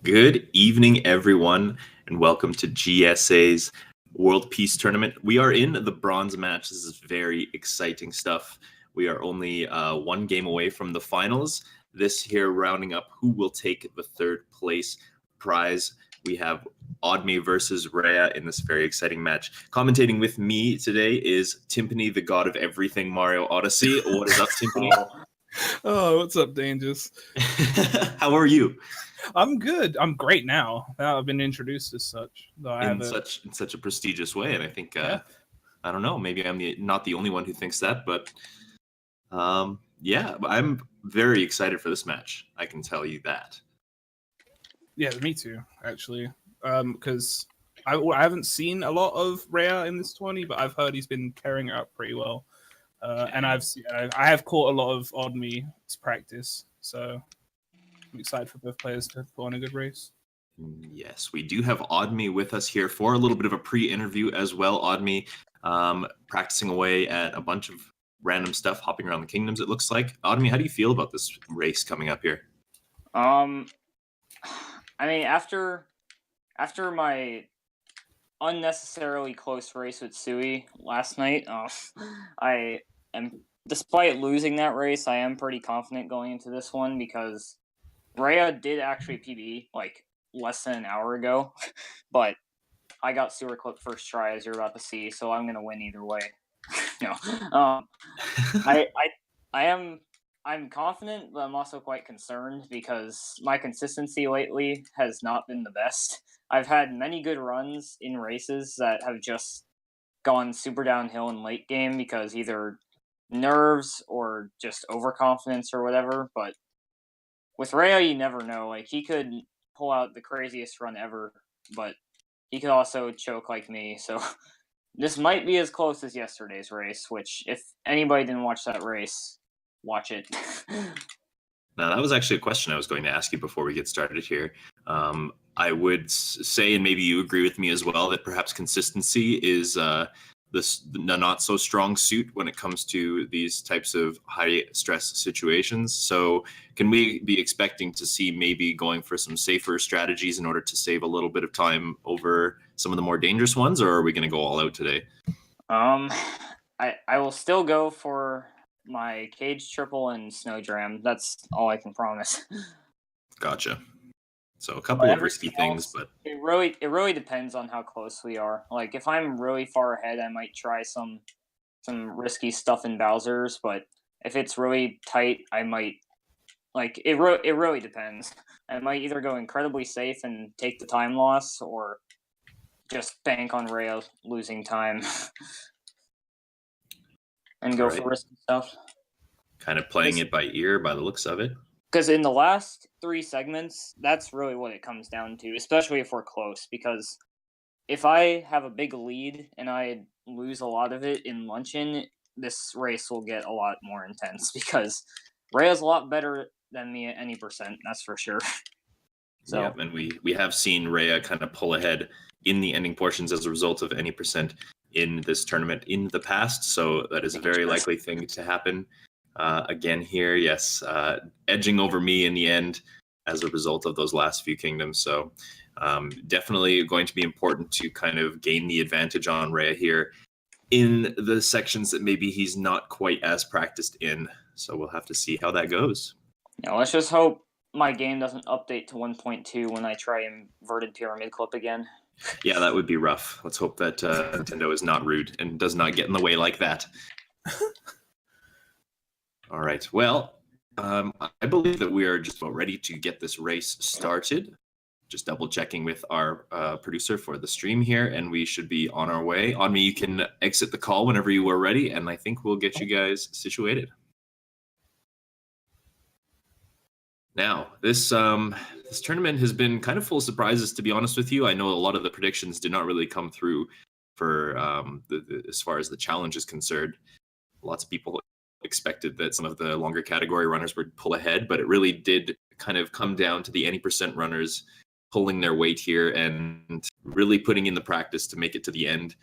Good evening, everyone, and welcome to GSA's World Peace Tournament. We are in the bronze match. This is very exciting stuff. We are only one game away from the finals. This here rounding up who will take the third place prize. We have Oddme versus Rhea in this very exciting match. Commentating with me today is Timpani, the god of everything Mario Odyssey. What is up, Timpani? Oh, what's up, Dangerous? How are you? I'm good. I'm great now. I've been introduced as such. In such a prestigious way, and I think I don't know. Maybe I'm not the only one who thinks that, but yeah, I'm very excited for this match. I can tell you that. Yeah, me too, actually. Because I haven't seen a lot of Rhea in this 20, but I've heard he's been carrying it up pretty well. And I have caught a lot of Oddme's practice, so I'm excited for both players to put on a good race. Yes, we do have Oddme with us here for a little bit of a pre-interview as well. Oddme practicing away at a bunch of random stuff, hopping around the kingdoms, it looks like. Oddme, how do you feel about this race coming up here? I mean, after my unnecessarily close race with Sui last night, I am, despite losing that race, I am pretty confident going into this one because Rhea did actually PB like less than an hour ago, but I got sewer clipped first try, as you're about to see, so I'm gonna win either way. No, I'm confident, but I'm also quite concerned because my consistency lately has not been the best. I've had many good runs in races that have just gone super downhill in late game because either nerves or just overconfidence or whatever, but with Rhea, you never know. Like, he could pull out the craziest run ever, but he could also choke like me, so this might be as close as yesterday's race, which, if anybody didn't watch that race, watch it. Now, that was actually a question I was going to ask you before we get started here. I would say, and maybe you agree with me as well, that perhaps consistency is the not so strong suit when it comes to these types of high stress situations. So can we be expecting to see maybe going for some safer strategies in order to save a little bit of time over some of the more dangerous ones, or are we going to go all out today? I will still go for my cage triple and snow dram. That's all I can promise. Gotcha. So a couple of risky things, but it really depends on how close we are. Like, if I'm really far ahead, I might try some risky stuff in Bowser's, but if it's really tight, I might it really depends. I might either go incredibly safe and take the time loss, or just bank on Rhea losing time and go for risky stuff. Kind of playing it by ear by the looks of it. Because in the last 3 segments, that's really what it comes down to, especially if we're close. Because if I have a big lead and I lose a lot of it in luncheon, this race will get a lot more intense because Rhea's a lot better than me at any percent, that's for sure. So, yeah, and we have seen Rhea kind of pull ahead in the ending portions as a result of any percent in this tournament in the past. So that is a very likely thing to happen. Again here, yes, edging over me in the end as a result of those last few kingdoms. So definitely going to be important to kind of gain the advantage on Rhea here in the sections that maybe he's not quite as practiced in. So we'll have to see how that goes. Yeah, let's just hope my game doesn't update to 1.2 when I try inverted pyramid clip again. Yeah, that would be rough. Let's hope that Nintendo is not rude and does not get in the way like that. All right. Well, I believe that we are just about ready to get this race started. Just double checking with our producer for the stream here, and we should be on our way. Oddme, you can exit the call whenever you are ready, and I think we'll get you guys situated. Now, this tournament has been kind of full of surprises, to be honest with you. I know a lot of the predictions did not really come through for as far as the challenge is concerned. Lots of people expected that some of the longer category runners would pull ahead, but it really did kind of come down to the any percent runners pulling their weight here and really putting in the practice to make it to the end.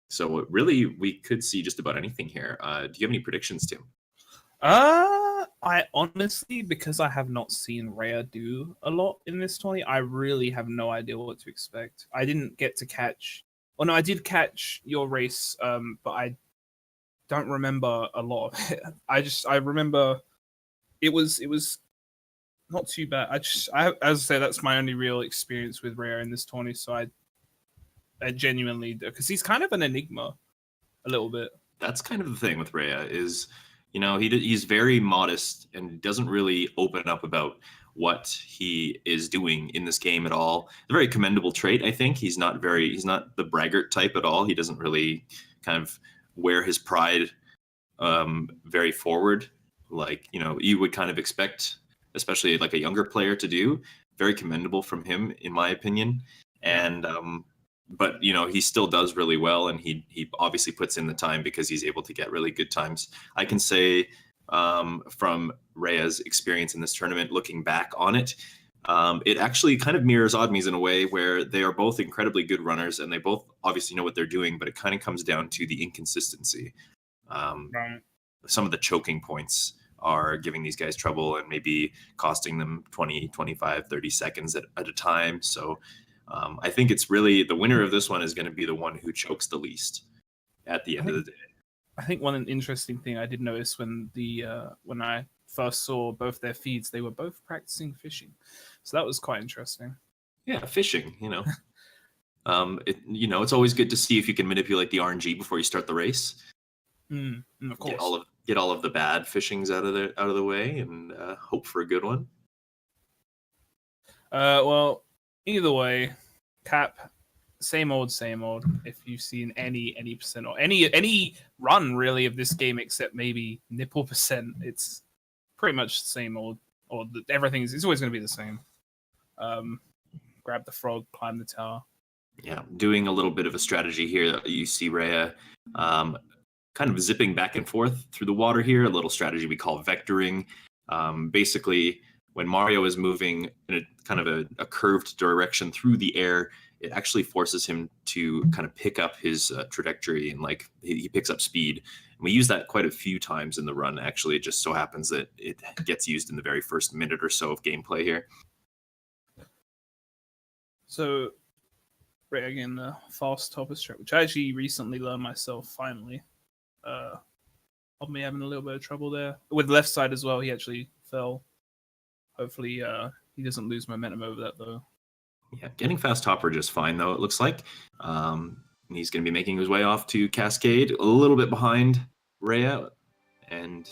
So really, we could see just about anything here. Do you have any predictions, Tim? I honestly, because I have not seen Rhea do a lot in this tourney, I really have no idea what to expect. I didn't get to catch. Oh no, I did catch your race, but I don't remember a lot of it. I remember it was not too bad. As I say, that's my only real experience with Rhea in this tourney. So I genuinely, because he's kind of an enigma, a little bit. That's kind of the thing with Rhea is, he's very modest and doesn't really open up about what he is doing in this game at all. A very commendable trait, I think. He's not the braggart type at all. He doesn't really kind of wear his pride very forward, like you would kind of expect, especially like a younger player to do. Very commendable from him, in my opinion. And but he still does really well, and he obviously puts in the time because he's able to get really good times. I can say from Rhea's experience in this tournament, looking back on it, it actually kind of mirrors Oddme's in a way where they are both incredibly good runners, and they both obviously know what they're doing, but it kind of comes down to the inconsistency. Right. Some of the choking points are giving these guys trouble and maybe costing them 20, 25, 30 seconds at a time. So I think it's really the winner of this one is going to be the one who chokes the least at the end of the day. I think one interesting thing I did notice when I first saw both their feeds, they were both practicing fishing. So that was quite interesting. Yeah, fishing, it's always good to see if you can manipulate the RNG before you start the race. Of course. Get all of the bad fishings out of the way and hope for a good one. Well, either way, Cap, same old. If you've seen any percent or any run really of this game except maybe nipple percent, it's pretty much the same old. Or it's always going to be the same. Grab the frog, climb the tower. Yeah, doing a little bit of a strategy here. You see Rhea kind of zipping back and forth through the water here, a little strategy we call vectoring. Basically, when Mario is moving in a kind of a curved direction through the air, it actually forces him to kind of pick up his trajectory, and like he picks up speed. And we use that quite a few times in the run. Actually, it just so happens that it gets used in the very first minute or so of gameplay here. So, right again, the fast topper strat, which I actually recently learned myself finally. Of me having a little bit of trouble there with the left side as well. He actually fell. Hopefully, he doesn't lose momentum over that though. Yeah, getting fast topper just fine though. It looks like he's going to be making his way off to Cascade, a little bit behind Rhea, and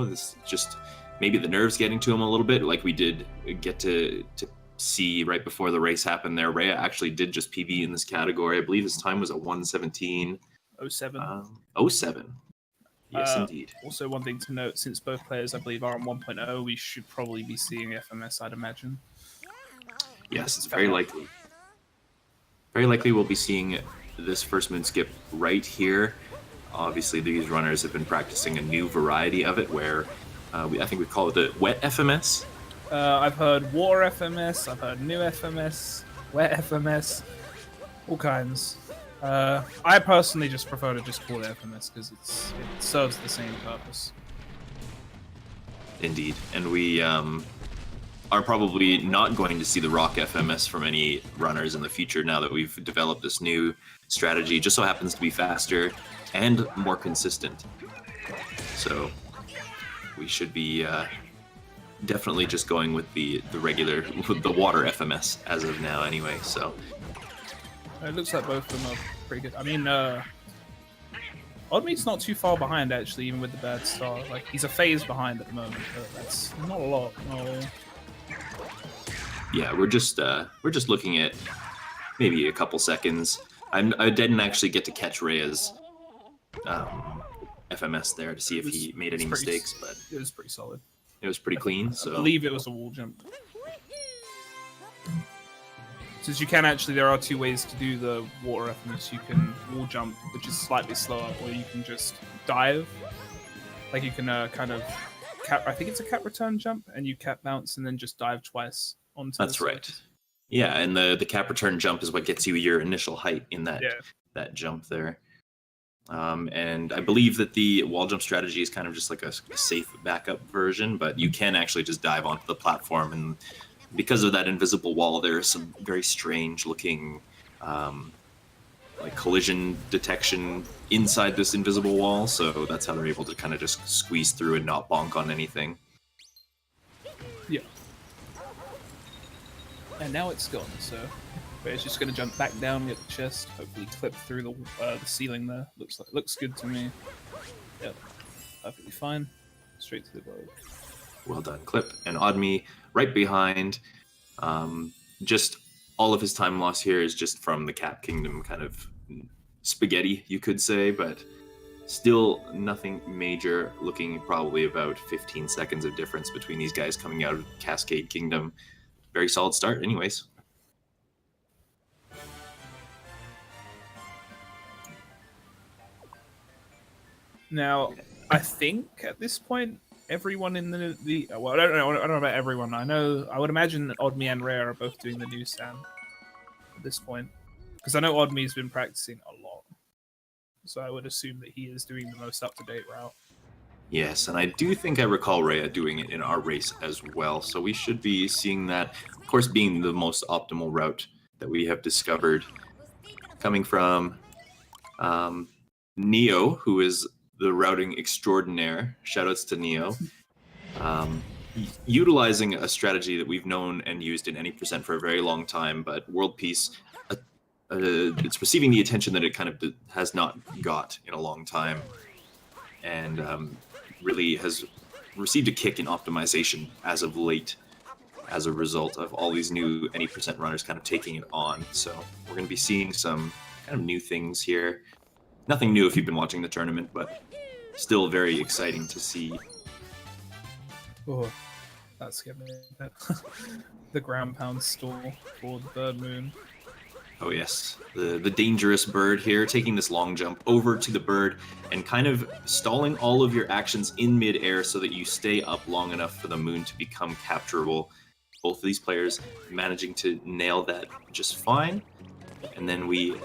this just maybe the nerves getting to him a little bit, like we did get to see right before the race happened there. Rhea actually did just PB in this category. I believe his time was a 1:17. 07. 07. Yes, indeed. Also, one thing to note, since both players, I believe, are on 1.0, we should probably be seeing FMS, I'd imagine. Yes, it's very likely. Very likely we'll be seeing this first moon skip right here. Obviously, these runners have been practicing a new variety of it where I think we call it the wet FMS. I've heard water FMS, I've heard new FMS, wet FMS, all kinds. I personally just prefer to just call it FMS because it serves the same purpose. Indeed, and we are probably not going to see the rock FMS from any runners in the future now that we've developed this new strategy. It just so happens to be faster and more consistent. So we should be definitely just going with the regular, with the water FMS as of now anyway. So it looks like both of them are pretty good. I mean, Oddme's not too far behind actually, even with the bad start. Like he's a phase behind at the moment, but that's not a lot. No. Yeah, we're just looking at maybe a couple seconds. I didn't actually get to catch Rhea's FMS there to see if he made any mistakes, but it was pretty solid. It was pretty clean. So I believe it was a wall jump. Since you can actually, there are two ways to do the water FMS. You can wall jump, which is slightly slower, or you can just dive. Like you can kind of cap. I think it's a cap return jump, and you cap bounce and then just dive twice onto. That's right. Yeah, and the cap return jump is what gets you your initial height in that jump there. And I believe that the wall jump strategy is kind of just like a safe backup version, but you can actually just dive onto the platform, and because of that invisible wall, there are some very strange looking like collision detection inside this invisible wall, so that's how they're able to kind of just squeeze through and not bonk on anything. Yeah. And now it's gone, so but it's just going to jump back down, get the chest, hopefully clip through the ceiling there. Looks good to me. Yep, perfectly fine. Straight to the boat. Well done, Clip. And Oddme right behind. Just all of his time loss here is just from the Cap Kingdom kind of spaghetti, you could say, but still nothing major. Looking probably about 15 seconds of difference between these guys coming out of Cascade Kingdom. Very solid start anyways. Now, I think at this point, everyone in the well, I don't know about everyone. I would imagine that Oddme and Rare are both doing the new Sam at this point, because I know Oddme's been practicing a lot, so I would assume that he is doing the most up-to-date route. Yes, and I do think I recall Rhea doing it in our race as well, so we should be seeing that, of course, being the most optimal route that we have discovered, coming from Neo, who is the routing extraordinaire. Shoutouts to Neo. Utilizing a strategy that we've known and used in any percent for a very long time, but World Peace, it's receiving the attention that it kind of has not got in a long time, and really has received a kick in optimization as of late as a result of all these new any percent runners kind of taking it on. So we're going to be seeing some kind of new things here. Nothing new if you've been watching the tournament, but still very exciting to see. Oh, that scared me a bit. The ground pound stall for the Bird Moon. Oh yes, the dangerous bird here, taking this long jump over to the bird and kind of stalling all of your actions in mid-air so that you stay up long enough for the moon to become capturable. Both of these players managing to nail that just fine. And then we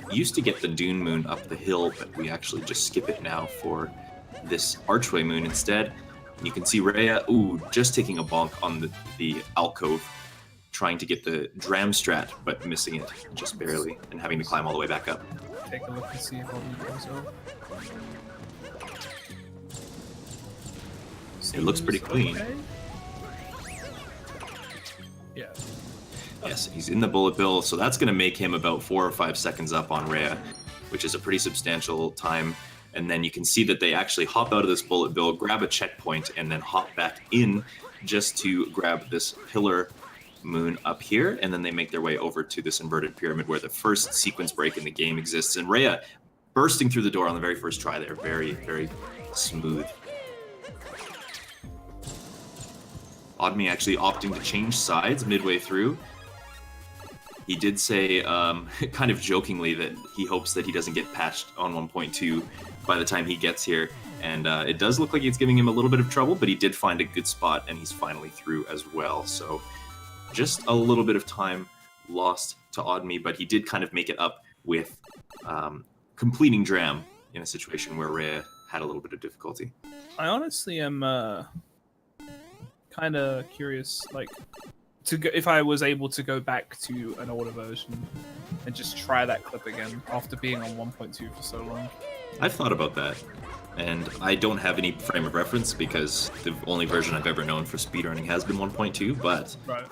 used to get the Dune Moon up the hill, but we actually just skip it now for this Archway Moon instead. And you can see Rhea, just taking a bonk on the alcove, trying to get the Dram strat, but missing it just barely, and having to climb all the way back up. Take a look and see if all goes up. It looks pretty clean. Okay. Yeah. Yes, he's in the bullet bill, so that's going to make him about 4 or 5 seconds up on Rhea, which is a pretty substantial time. And then you can see that they actually hop out of this bullet bill, grab a checkpoint, and then hop back in just to grab this pillar moon up here, and then they make their way over to this inverted pyramid where the first sequence break in the game exists. And Rhea bursting through the door on the very first try there. Very, very smooth. Oddme actually opting to change sides midway through. He did say, kind of jokingly, that he hopes that he doesn't get patched on 1.2 by the time he gets here. And it does look like it's giving him a little bit of trouble, but he did find a good spot, and he's finally through as well. So just a little bit of time lost to Oddme, but he did kind of make it up with completing Dram in a situation where Rhea had a little bit of difficulty. I honestly am kind of curious, like, if I was able to go back to an older version and just try that clip again after being on 1.2 for so long. I've thought about that, and I don't have any frame of reference because the only version I've ever known for speedrunning has been 1.2, but right.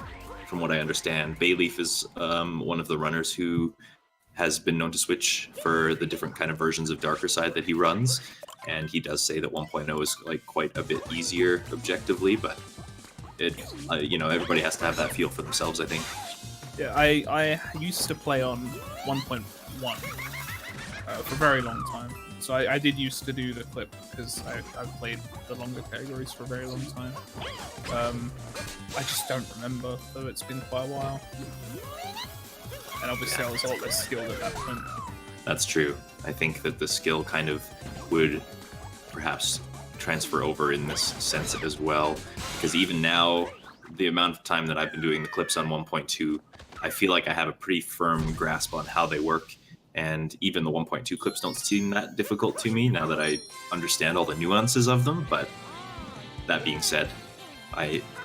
From what I understand, Bayleaf is one of the runners who has been known to switch for the different kind of versions of Darker Side that he runs, and he does say that 1.0 is like quite a bit easier objectively, but it, everybody has to have that feel for themselves, I think. Yeah, I used to play on 1.1 for a very long time. So I did used to do the clip because I've played the longer categories for a very long time. I just don't remember, though it's been quite a while. And obviously I was a lot less skilled at that point. That's true. I think that the skill kind of would perhaps transfer over in this sense as well, because even now, the amount of time that I've been doing the clips on 1.2, I feel like I have a pretty firm grasp on how they work, and even the 1.2 clips don't seem that difficult to me now that I understand all the nuances of them. But that being said,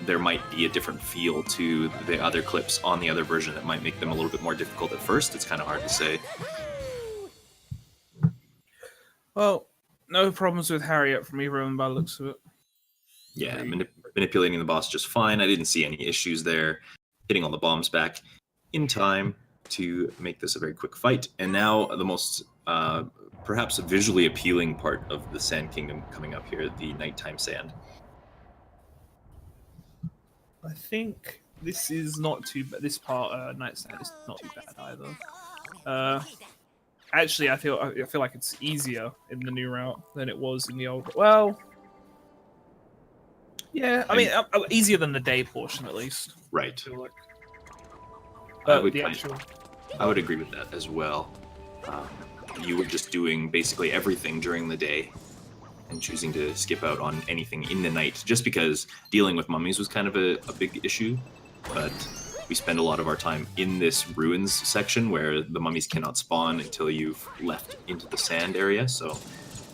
there might be a different feel to the other clips on the other version that might make them a little bit more difficult at first. It's kind of hard to say. Well, no problems with Harriet from either of them by the looks of it. Yeah, manipulating the boss just fine. I didn't see any issues there. Hitting all the bombs back in time to make this a very quick fight. And now the most perhaps visually appealing part of the Sand Kingdom coming up here, the nighttime sand. I think this is not too bad. This part, Night Sand, is not too bad either. Actually, I feel like it's easier in the new route than it was in the old. Well, yeah, I mean, easier than the day portion at least. Right. I feel like. I would agree with that as well. You were just doing basically everything during the day and choosing to skip out on anything in the night just because dealing with mummies was kind of a big issue. But we spend a lot of our time in this ruins section where the mummies cannot spawn until you've left into the sand area, so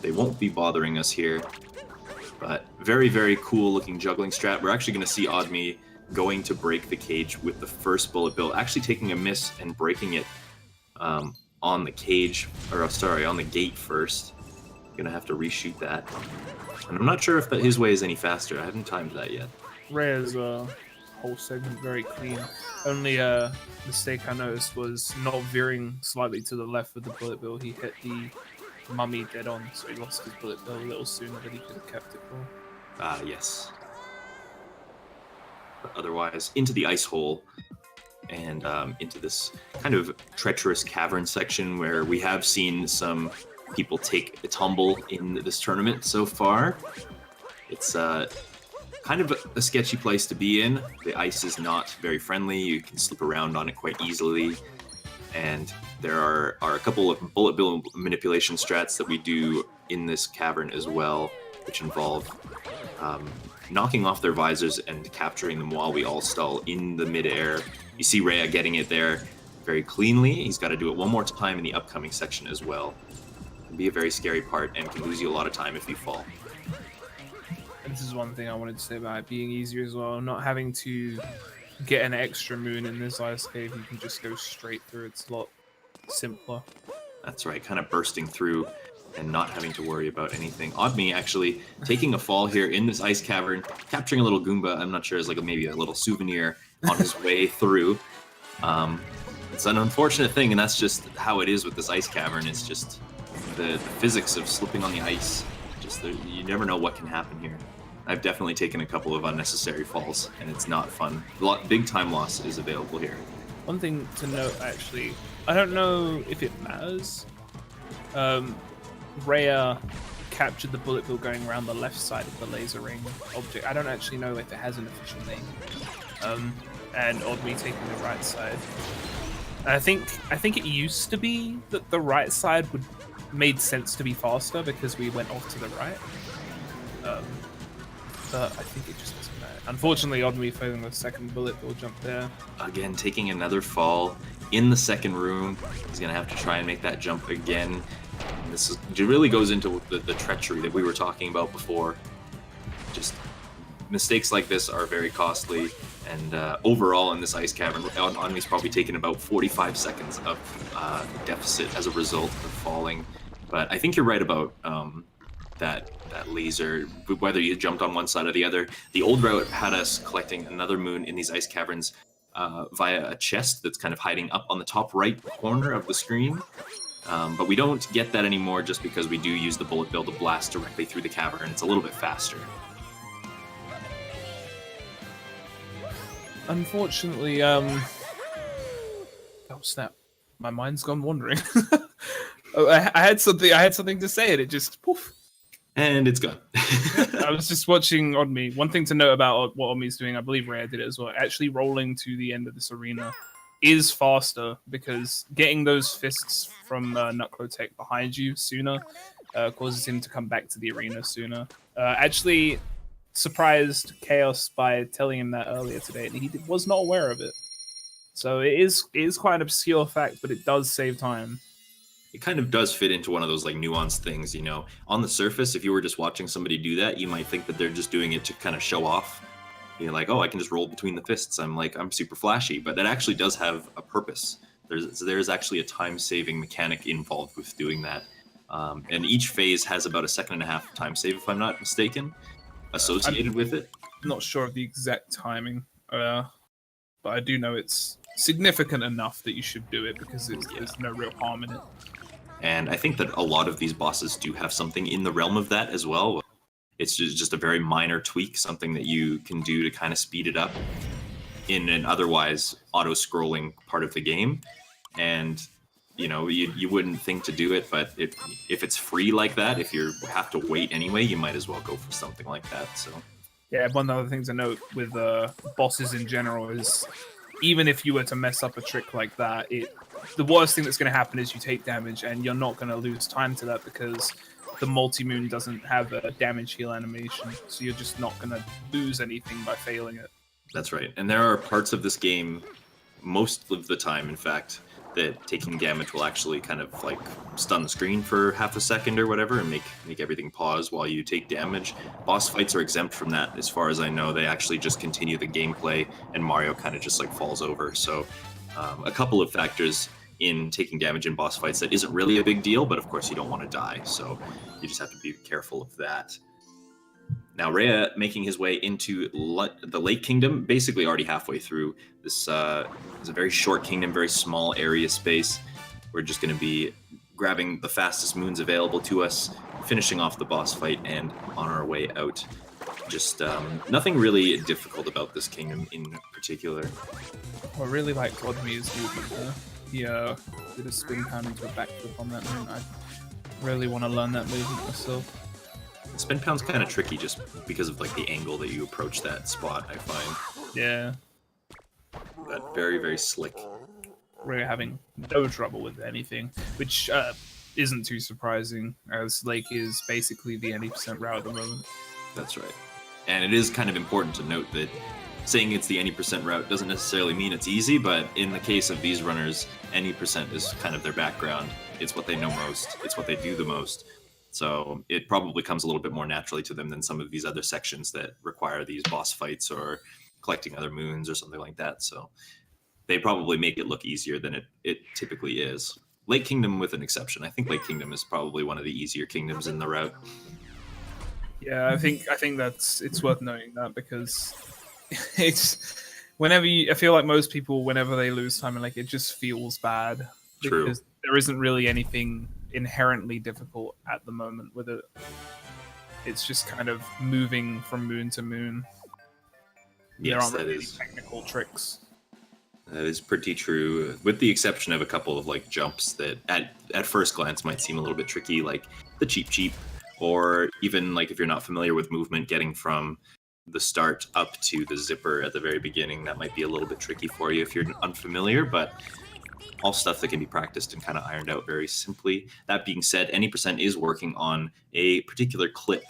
they won't be bothering us here. But very, very cool looking juggling strat. We're actually going to see Oddme going to break the cage with the first bullet bill, actually taking a miss and breaking it on the cage, or sorry, on the gate first. Gonna have to reshoot that. And I'm not sure if his way is any faster. I haven't timed that yet. Rhea's whole segment very clean. Only mistake I noticed was not veering slightly to the left with the bullet bill. He hit the mummy dead on, so he lost his bullet bill a little sooner than he could have kept it for. Yes. But otherwise, into the ice hole and into this kind of treacherous cavern section where we have seen some people take a tumble in this tournament so far. It's kind of a sketchy place to be in. The ice is not very friendly. You can slip around on it quite easily. And there are a couple of bullet bill manipulation strats that we do in this cavern as well, which involve knocking off their visors and capturing them while we all stall in the midair. You see Rhea getting it there very cleanly. He's got to do it one more time in the upcoming section as well. It can be a very scary part and can lose you a lot of time if you fall. And this is one thing I wanted to say about it being easier as well. Not having to get an extra moon in this ice cave. You can just go straight through. It's a lot simpler. That's right, kind of bursting through and not having to worry about anything. Oddme actually taking a fall here in this ice cavern, capturing a little Goomba. I'm not sure, as like maybe a little souvenir on his way through. It's an unfortunate thing, and that's just how it is with this ice cavern. It's just the physics of slipping on the ice. Just you never know what can happen here. I've definitely taken a couple of unnecessary falls, and it's not fun. Big time loss is available here. One thing to note, actually, I don't know if it matters. Rhea captured the bullet bill going around the left side of the laser ring object. I don't actually know if it has an official name. And Oddme taking the right side. And I think it used to be that the right side made sense to be faster because we went off to the right. But I think it just doesn't matter. Unfortunately, Oddme failing the second bullet bill jump there. Again, taking another fall in the second room. He's going to have to try and make that jump again. And it really goes into the treachery that we were talking about before. Just mistakes like this are very costly. And overall in this ice cavern, Oddme's probably taken about 45 seconds of deficit as a result of falling. But I think you're right about that laser, whether you jumped on one side or the other. The old route had us collecting another moon in these ice caverns via a chest that's kind of hiding up on the top right corner of the screen. But we don't get that anymore just because we do use the bullet bill to blast directly through the cavern. It's a little bit faster. Unfortunately, oh snap, my mind's gone wandering. I had something to say and it just poof. And it's gone. I was just watching Oddme. One thing to note about what Oddme's doing, I believe Rhea did it as well, actually rolling to the end of this arena is faster because getting those fists from Nuclotech behind you sooner causes him to come back to the arena sooner. Actually surprised Chaos by telling him that earlier today, and he was not aware of it. So it is quite an obscure fact, but it does save time. it kind of does fit into one of those like nuanced things, you know. On the surface, if you were just watching somebody do that, you might think that they're just doing it to kind of show off. You're like, oh, I can just roll between the fists. I'm super flashy, but that actually does have a purpose. There's actually a time-saving mechanic involved with doing that. And each phase has about a 1.5 time save, if I'm not mistaken, associated with it. I'm not sure of the exact timing, but I do know it's significant enough that you should do it because there's no real harm in it. And I think that a lot of these bosses do have something in the realm of that as well. It's just a very minor tweak, something that you can do to kind of speed it up in an otherwise auto-scrolling part of the game. And you know, you wouldn't think to do it, but if it's free like that, if you have to wait anyway, you might as well go for something like that. So yeah, one of the other things I note with bosses in general is even if you were to mess up a trick like that, the worst thing that's going to happen is you take damage, and you're not going to lose time to that because the multi-moon doesn't have a damage heal animation, so you're just not going to lose anything by failing it. That's right. And there are parts of this game, most of the time, in fact, that taking damage will actually kind of like stun the screen for half a second or whatever and make everything pause while you take damage. Boss fights are exempt from that, as far as I know. They actually just continue the gameplay, and Mario kind of just like falls over. So a couple of factors in taking damage in boss fights that isn't really a big deal, but of course you don't want to die, so you just have to be careful of that. Now, Rhea making his way into the Lake Kingdom, basically already halfway through. This is a very short kingdom, very small area space. We're just going to be grabbing the fastest moons available to us, finishing off the boss fight, and on our way out. Just nothing really difficult about this kingdom in particular. I really like Vladmir's movement there. He did a spin pound into a backflip on that moon. I really want to learn that movement myself. Spin pound's kind of tricky just because of like the angle that you approach that spot, I find. Yeah. But very, very slick. We're having no trouble with anything, which isn't too surprising, as Lake is basically the 80% route at the moment. That's right. And it is kind of important to note that saying it's the any percent route doesn't necessarily mean it's easy, but in the case of these runners, any percent is kind of their background. It's what they know most. It's what they do the most. So it probably comes a little bit more naturally to them than some of these other sections that require these boss fights or collecting other moons or something like that. So they probably make it look easier than it typically is. Lake Kingdom with an exception. I think Lake Kingdom is probably one of the easier kingdoms in the route. Yeah, I think it's worth noting that because it's I feel like most people, whenever they lose time in Lake, it just feels bad. True. Because there isn't really anything inherently difficult at the moment with it. It's just kind of moving from moon to moon. Yes, there aren't that really is technical tricks. That is pretty true, with the exception of a couple of like jumps that at first glance might seem a little bit tricky, like the cheap, or even like if you're not familiar with movement, getting from the start up to the zipper at the very beginning, that might be a little bit tricky for you if you're unfamiliar, but all stuff that can be practiced and kind of ironed out very simply. That being said, any percent is working on a particular clip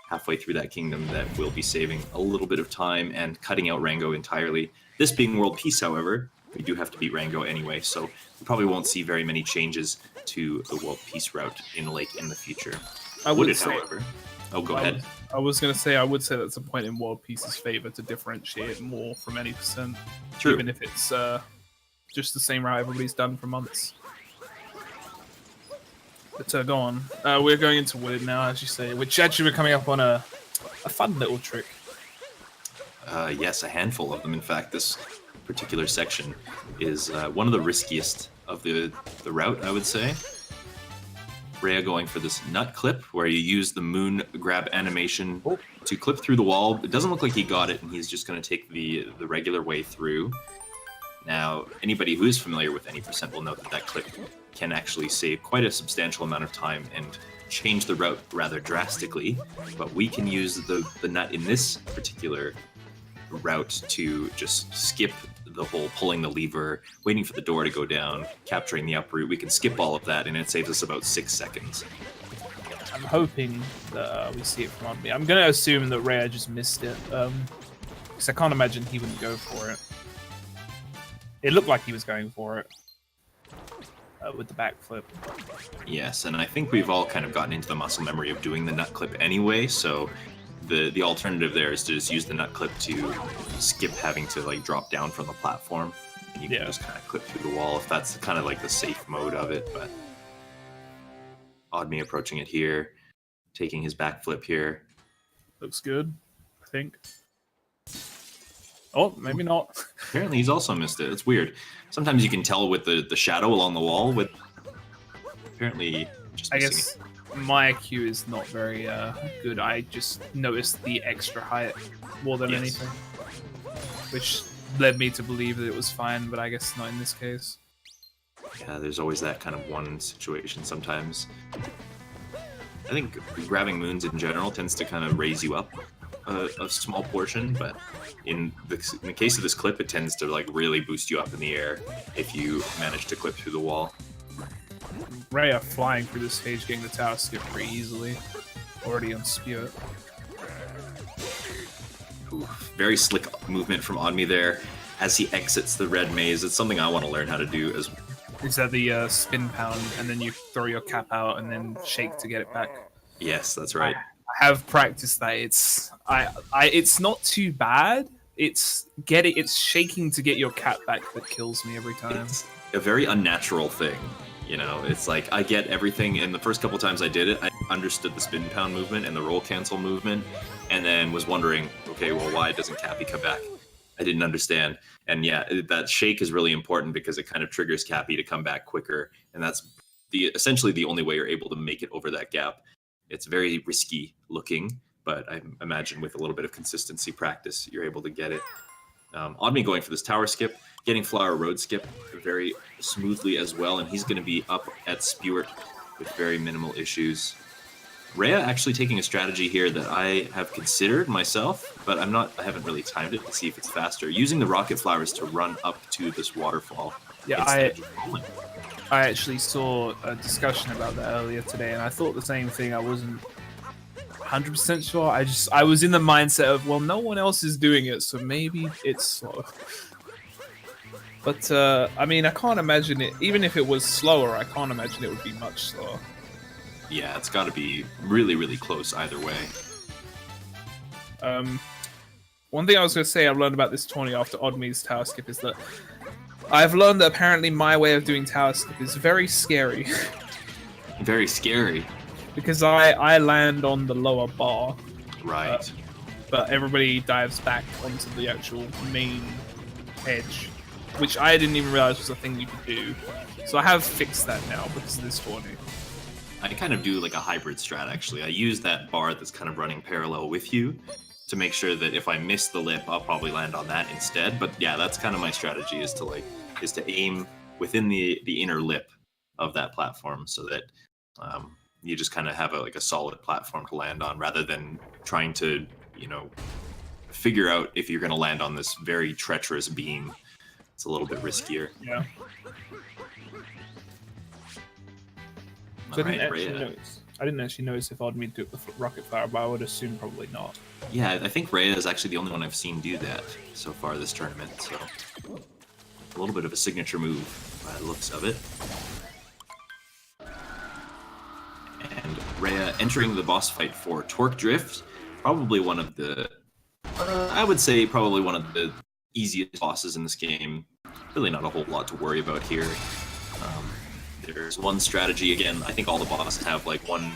halfway through that kingdom that will be saving a little bit of time and cutting out Rango entirely. This being world peace, however, we do have to beat Rango anyway, so we probably won't see very many changes to the world peace route in Lake in the future. I would say, however. Oh, go ahead. I was going to say, I would say that's a point in world peace's favor to differentiate more from any percent. True. Even if it's just the same route everybody's done for months. But go on. We're going into Wood now, as you say, which actually we're coming up on a fun little trick. Yes, a handful of them. In fact, this particular section is one of the riskiest of the route, I would say. Rhea going for this nut clip, where you use the moon grab animation to clip through the wall. It doesn't look like he got it, and he's just going to take the regular way through. Now, anybody who is familiar with any percent will know that clip can actually save quite a substantial amount of time and change the route rather drastically. But we can use the nut in this particular route to just skip the whole pulling the lever, waiting for the door to go down, capturing the uproot. We can skip all of that, and it saves us about 6 seconds. I'm hoping that we see it from on me. I'm going to assume that Rhea just missed it, because I can't imagine he wouldn't go for it. It looked like he was going for it. with the backflip. Yes, and I think we've all kind of gotten into the muscle memory of doing the nut clip anyway, so the alternative there is to just use the nut clip to skip having to like drop down from the platform. And you can just kind of clip through the wall if that's kind of like the safe mode of it. But Oddme approaching it here, taking his backflip here. Looks good, I think. Oh, maybe not. Apparently he's also missed it. It's weird. Sometimes you can tell with the shadow along the wall. With apparently just I missing guess it. my IQ is not very good. I just noticed the extra height more than anything, which led me to believe that it was fine, but I guess not in this case. Yeah, there's always that kind of one situation sometimes. I think grabbing moons in general tends to kind of raise you up a small portion, but in the case of this clip, it tends to like really boost you up in the air if you manage to clip through the wall. Raya flying through this stage, getting the tower skip pretty easily. Already on Spear. Ooh, very slick movement from Oddme there as he exits the red maze. It's something I want to learn how to do as well. Is that the spin pound, and then you throw your cap out and then shake to get it back? Yes, that's right. I have practiced that. It's not too bad. It's shaking to get your cap back that kills me every time. It's a very unnatural thing. You know, it's like I get everything, and the first couple times I did it, I understood the spin pound movement and the roll cancel movement, and then was wondering, okay, well, why doesn't Cappy come back? I didn't understand. And yeah, that shake is really important because it kind of triggers Cappy to come back quicker, and that's essentially the only way you're able to make it over that gap. It's very risky looking, but I imagine with a little bit of consistency practice, you're able to get it. Oddme going for this tower skip, getting Flower Road skip very smoothly as well, and he's going to be up at Spewart with very minimal issues. Rhea actually taking a strategy here that I have considered myself, but I haven't really timed it to see if it's faster. Using the rocket flowers to run up to this waterfall. Yeah, I actually saw a discussion about that earlier today, and I thought the same thing. I wasn't 100% sure. I was in the mindset of, well, no one else is doing it, so maybe it's slow. But I mean, I can't imagine it. Even if it was slower, I can't imagine it would be much slower. Yeah, it's got to be really, really close either way. One thing I was going to say I've learned about this tourney after Oddme's tower skip is that I've learned that apparently my way of doing tower skip is very scary. Very scary. Because I land on the lower bar. Right. But everybody dives back onto the actual main edge, which I didn't even realize was a thing you could do. So I have fixed that now because of this tourney. I kind of do like a hybrid strat, actually. I use that bar that's kind of running parallel with you to make sure that if I miss the lip, I'll probably land on that instead. But yeah, that's kind of my strategy, is to aim within the inner lip of that platform so that you just kind of have a solid platform to land on, rather than trying to, figure out if you're going to land on this very treacherous beam. It's a little bit riskier. Yeah. So I didn't actually notice if Oddme took the rocket flower, but I would assume probably not. Yeah, I think Rhea is actually the only one I've seen do that so far this tournament. So a little bit of a signature move by the looks of it. And Rhea entering the boss fight for Torque Drift, probably one of the, I would say probably one of the easiest bosses in this game. Really not a whole lot to worry about here. There's one strategy, again, I think all the bosses have like one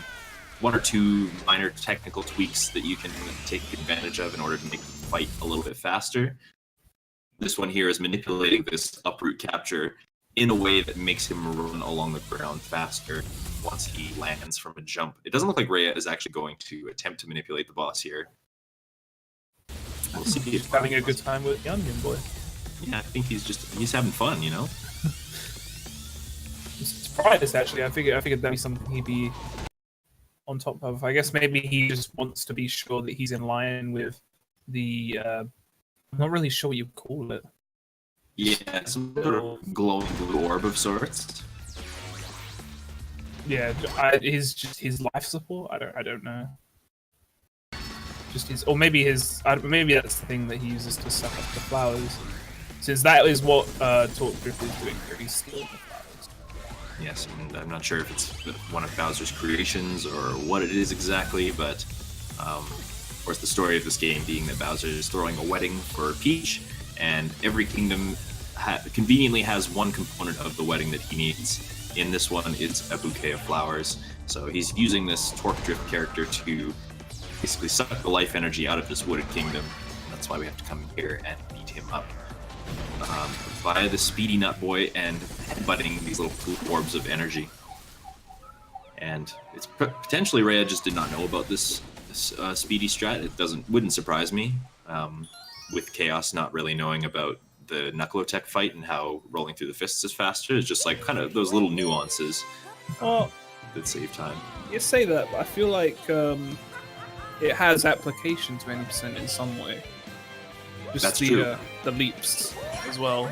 or two minor technical tweaks that you can take advantage of in order to make the fight a little bit faster. This one here is manipulating this uproot capture in a way that makes him run along the ground faster once he lands from a jump. It doesn't look like Rhea is actually going to attempt to manipulate the boss here. We'll see. He's having a good time with the Onion Boy. Yeah, I think he's having fun, I'm surprised, actually. I figured that'd be something he'd be on top of. I guess maybe he just wants to be sure that he's in line with the. I'm not really sure what you call it. Yeah, some sort of glowing blue orb of sorts. Yeah, his life support. I don't know. Just his, or maybe his. Maybe that's the thing that he uses to suck up the flowers. Since that is what Torque Drift is doing here. He's stealing the flowers. Yes, and I'm not sure if it's one of Bowser's creations or what it is exactly, but of course the story of this game being that Bowser is throwing a wedding for Peach, and every kingdom conveniently has one component of the wedding that he needs. In this one, it's a bouquet of flowers. So he's using this Torque Drift character to basically suck the life energy out of this wooded kingdom. That's why we have to come here and beat him up via the Speedy Nut Boy and headbutting these little poop orbs of energy. And it's potentially Rhea just did not know about this Speedy strat. It wouldn't surprise me, with Chaos not really knowing about the Knuckle-Tech fight and how rolling through the fists is faster. It's just like kind of those little nuances that save time. You say that, but I feel like it has application to 20% in some way. Just That's true. The leaps as well.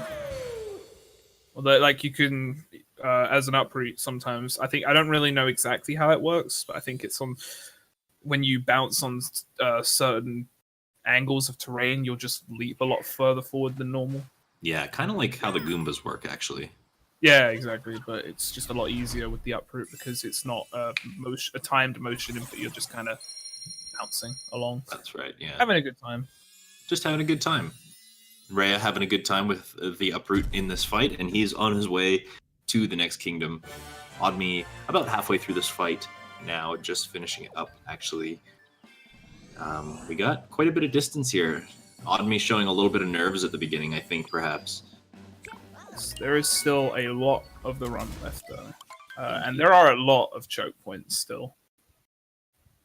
Although, like, you can, as an uproot sometimes, I don't really know exactly how it works, but I think it's on when you bounce on certain angles of terrain, you'll just leap a lot further forward than normal. Yeah, kind of like how the Goombas work, actually. Yeah, exactly, but it's just a lot easier with the uproot because it's not a timed motion input, you're just kind of bouncing along. That's right, yeah. Having a good time. Just having a good time. Rhea having a good time with the uproot in this fight, and he's on his way to the next kingdom. Oddme about halfway through this fight now, just finishing it up, actually. We got quite a bit of distance here. Oddme showing a little bit of nerves at the beginning, I think, perhaps. There is still a lot of the run left, though. And there are a lot of choke points still.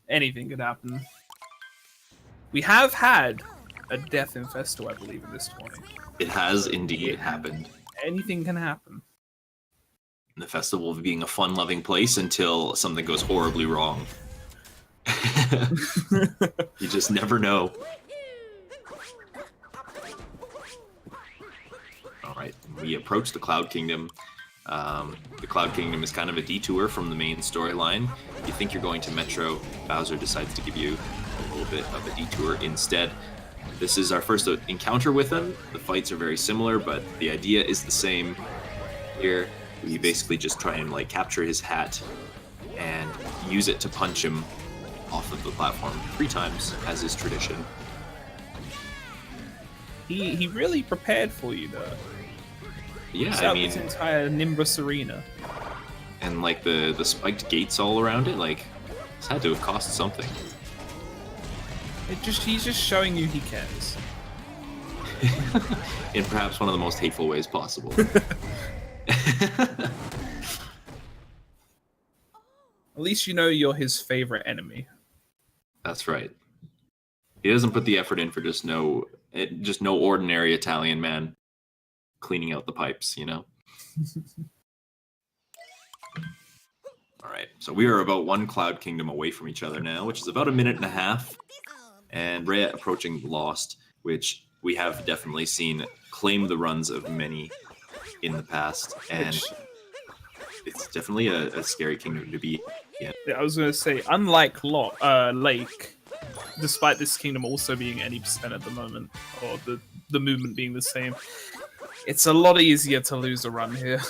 Anything could happen. We have had a death in Festo, I believe, in this 20. It has indeed happened. Anything can happen. The festival being a fun-loving place until something goes horribly wrong. You just never know. Alright, we approach the Cloud Kingdom. The Cloud Kingdom is kind of a detour from the main storyline. You think you're going to Metro, Bowser decides to give you a little bit of a detour instead. This is our first encounter with him. The fights are very similar, but the idea is the same. Here, we basically just try and capture his hat and use it to punch him off of the platform 3 times, as is tradition. He really prepared for you, though. Yeah, I mean, his entire Nimbus arena. And the spiked gates all around it, this had to have cost something. He's just showing you he cares. In perhaps one of the most hateful ways possible. At least you know you're his favorite enemy. That's right. He doesn't put the effort in for just no ordinary Italian man cleaning out the pipes, you know? Alright, so we are about 1 Cloud Kingdom away from each other now, which is about 1.5 minutes. And Rhea approaching Lost, which we have definitely seen claim the runs of many in the past. And it's definitely a scary kingdom to be in. I was going to say, unlike Lake, despite this kingdom also being any percent at the moment, or the movement being the same, it's a lot easier to lose a run here.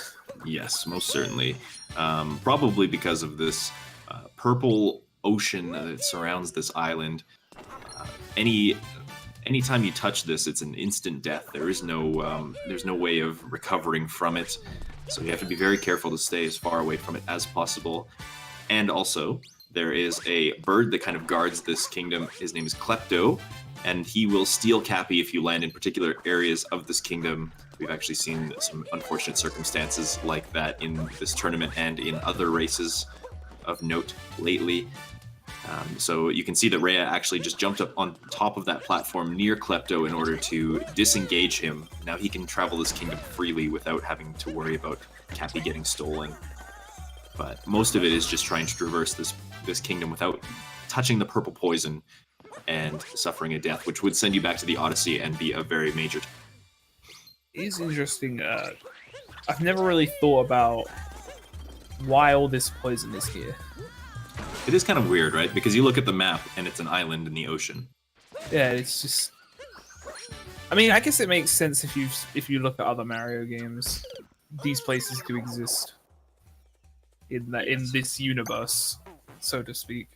Yes, most certainly. Probably because of this purple ocean that surrounds this island. Anytime you touch this, it's an instant death. There's no way of recovering from it. So you have to be very careful to stay as far away from it as possible. And also, there is a bird that kind of guards this kingdom. His name is Klepto, and he will steal Cappy if you land in particular areas of this kingdom. We've actually seen some unfortunate circumstances like that in this tournament and in other races of note lately. So you can see that Rhea actually just jumped up on top of that platform near Klepto in order to disengage him. Now he can travel this kingdom freely without having to worry about Cappy getting stolen. But most of it is just trying to traverse this kingdom without touching the purple poison and suffering a death, which would send you back to the Odyssey and be a very major... It is interesting. I've never really thought about why all this poison is here. It is kind of weird, right? Because you look at the map and it's an island in the ocean. Yeah, it's just... I mean, I guess it makes sense if you look at other Mario games. These places do exist. in this universe, so to speak.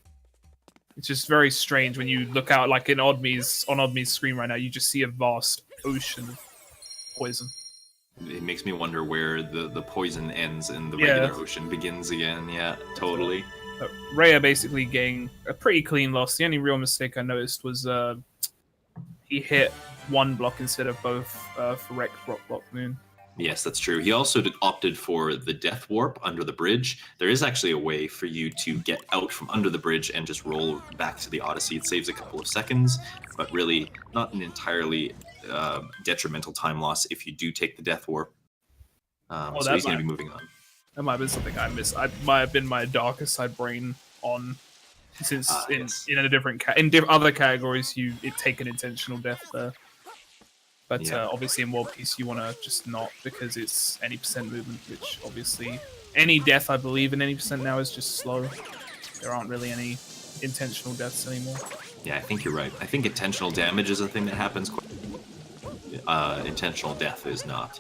It's just very strange when you look out, like in Oddme's screen right now, you just see a vast ocean of poison. It makes me wonder where the poison ends and the regular ocean begins again. Yeah, totally. Rhea basically getting a pretty clean loss. The only real mistake I noticed was he hit one block instead of both for Rex block Moon. Yes, that's true. He also opted for the Death Warp under the bridge. There is actually a way for you to get out from under the bridge and just roll back to the Odyssey. It saves a couple of seconds, but really not an entirely detrimental time loss if you do take the Death Warp. So he's going to be moving on. That might have been something I missed. I might have been my darker side brain on, since in a different other categories it take an intentional death there. But obviously in World Peace you want to just not, because it's any percent movement, which obviously any death I believe in any percent now is just slow. There aren't really any intentional deaths anymore. Yeah, I think you're right. I think intentional damage is a thing that happens. Intentional death is not,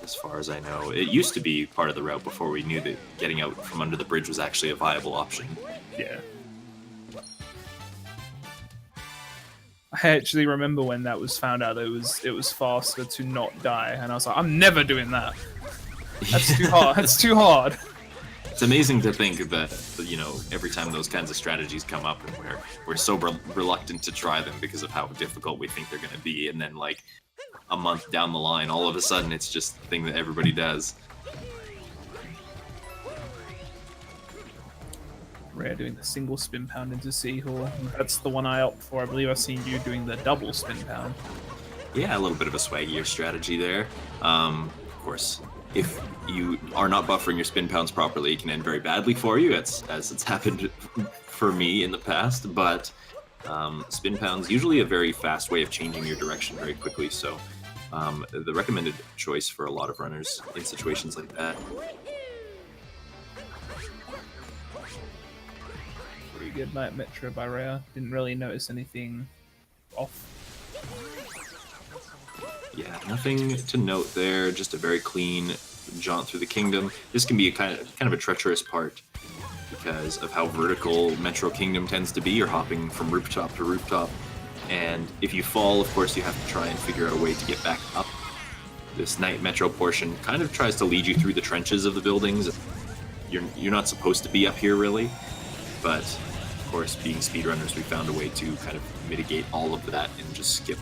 as far as I know. It used to be part of the route before we knew that getting out from under the bridge was actually a viable option. Yeah. I actually remember when that was found out it was faster to not die, and I was like, I'm never doing that. That's too hard. That's too hard. It's amazing to think that, you know, every time those kinds of strategies come up and we're so reluctant to try them because of how difficult we think they're going to be, and then like a month down the line, all of a sudden it's just the thing that everybody does. Rare doing the single spin pound into Seahawk. That's the one I opt for. I believe I've seen you doing the double spin pound. Yeah, a little bit of a swaggier strategy there. Of course, if you are not buffering your spin pounds properly, it can end very badly for you, as it's happened for me in the past. But spin pounds usually a very fast way of changing your direction very quickly. So the recommended choice for a lot of runners in situations like that. Pretty good Night Metro by Rhea. Didn't really notice anything off. Yeah, nothing to note there. Just a very clean jaunt through the kingdom. This can be a kind of a treacherous part because of how vertical Metro Kingdom tends to be. You're hopping from rooftop to rooftop, and if you fall, of course, you have to try and figure out a way to get back up. This Night Metro portion kind of tries to lead you through the trenches of the buildings. You're not supposed to be up here, really. But, of course, being speedrunners, we found a way to kind of mitigate all of that and just skip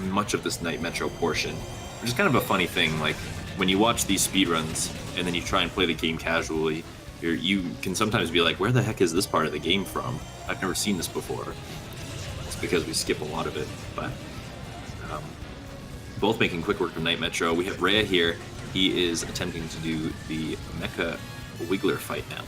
much of this Night Metro portion. Which is kind of a funny thing, like, when you watch these speedruns and then you try and play the game casually, you can sometimes be like, where the heck is this part of the game from? I've never seen this before. It's because we skip a lot of it, but both making quick work of Night Metro. We have Rhea here. He is attempting to do the Mecha Wiggler fight now.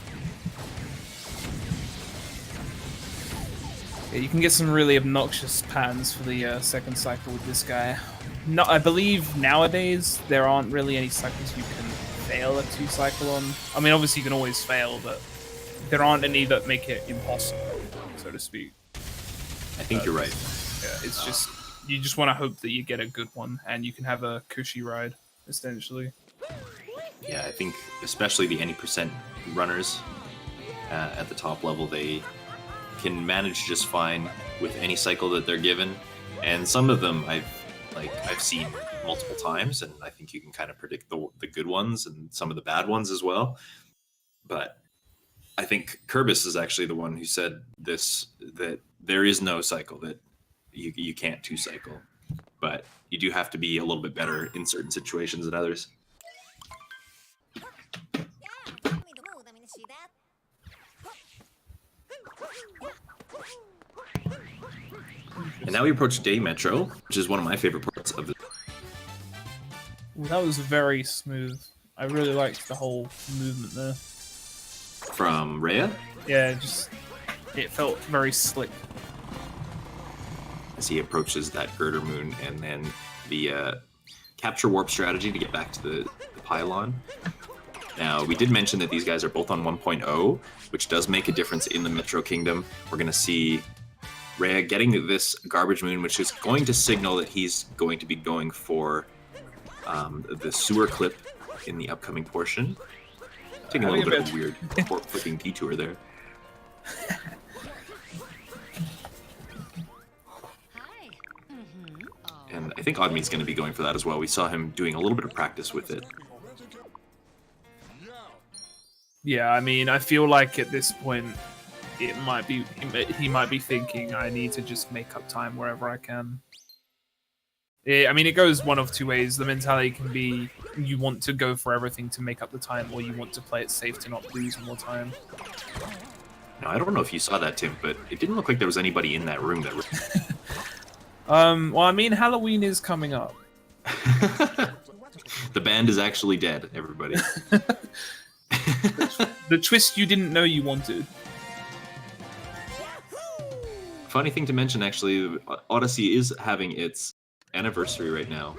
Yeah, you can get some really obnoxious patterns for the second cycle with this guy. No, I believe nowadays there aren't really any cycles you can fail a 2-cycle on. I mean, obviously you can always fail, but there aren't any that make it impossible, so to speak. I think you're right. Yeah, it's just, you just want to hope that you get a good one and you can have a cushy ride, essentially. Yeah, I think especially the any percent runners at the top level, they can manage just fine with any cycle that they're given, and some of them I've seen multiple times, and I think you can kind of predict the good ones and some of the bad ones as well. But I think Kerbis is actually the one who said this, that there is no cycle that you can't 2-cycle, but you do have to be a little bit better in certain situations than others. And now we approach Day Metro, which is one of my favorite parts of the... Well, that was very smooth. I really liked the whole movement there. From Rhea? Yeah, it felt very slick. As he approaches that Girder Moon, and then the capture warp strategy to get back to the pylon. Now, we did mention that these guys are both on 1.0, which does make a difference in the Metro Kingdom. We're going to see Rhea getting this Garbage Moon, which is going to signal that he's going to be going for the sewer clip in the upcoming portion. Taking a little bit of a weird flicking detour there. And I think Oddme's going to be going for that as well. We saw him doing a little bit of practice with it. Yeah, I mean, I feel like at this point, it might be he might be thinking, I need to just make up time wherever I can. I mean, it goes one of two ways. The mentality can be you want to go for everything to make up the time, or you want to play it safe to not lose more time. Now, I don't know if you saw that, Tim, but it didn't look like there was anybody in that room that... Well, I mean, Halloween is coming up. The band is actually dead, everybody. The twist you didn't know you wanted. Funny thing to mention, actually, Odyssey is having its anniversary right now,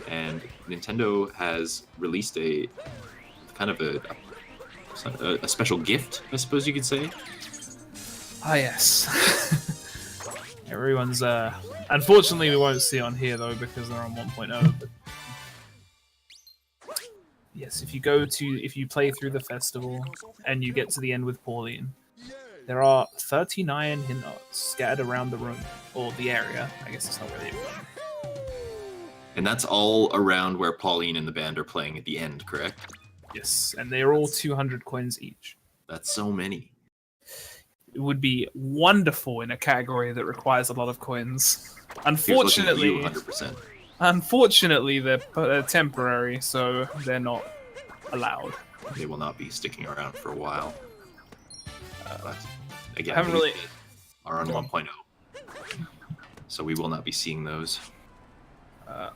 and Nintendo has released a kind of a special gift, I suppose you could say. Ah, yes. Everyone's unfortunately we won't see on here though because they're on 1.0. But yes, if you play through the festival and you get to the end with Pauline, there are 39 hint notes scattered around the room or the area. I guess it's not really a room. And that's all around where Pauline and the band are playing at the end, correct? Yes, and they are all 200 coins each. That's so many. It would be wonderful in a category that requires a lot of coins. Unfortunately, 100%. Unfortunately, they're temporary, so they're not allowed. They will not be sticking around for a while. But again, haven't really are on 1.0, so we will not be seeing those.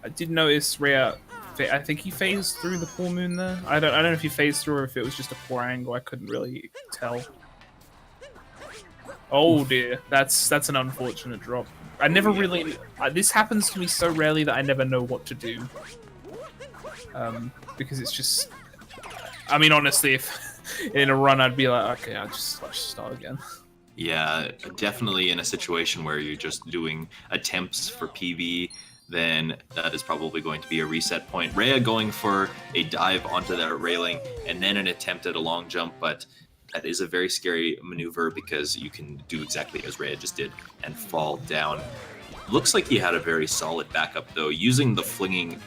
I did notice Rhea. I think he phased through the full moon there. I don't know if he phased through or if it was just a poor angle. I couldn't really tell. Oh dear, that's an unfortunate drop. I never really. This happens to me so rarely that I never know what to do. Because it's just. I mean, honestly, if in a run I'd be like, okay, I'll just start again. Yeah, definitely in a situation where you're just doing attempts for PB, then that is probably going to be a reset point. Rhea going for a dive onto that railing and then an attempt at a long jump, but that is a very scary maneuver because you can do exactly as Rhea just did and fall down. Looks like he had a very solid backup though, using the flinging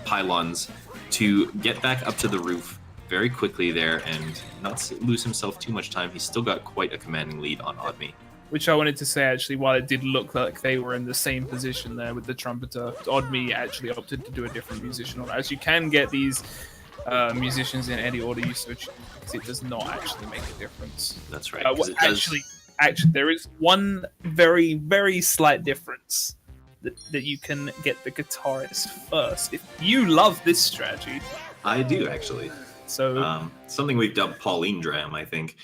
pylons to get back up to the roof very quickly there and not lose himself too much time. He's still got quite a commanding lead on Oddme. Which I wanted to say, actually, while it did look like they were in the same position there with the trumpeter, Oddme actually opted to do a different musician. As you can get these musicians in any order you so choose, because it does not actually make a difference. That's right. Actually, there is one very, very slight difference that you can get the guitarist first. If you love this strategy. I do, actually. So something we've dubbed Pauline Dram, I think,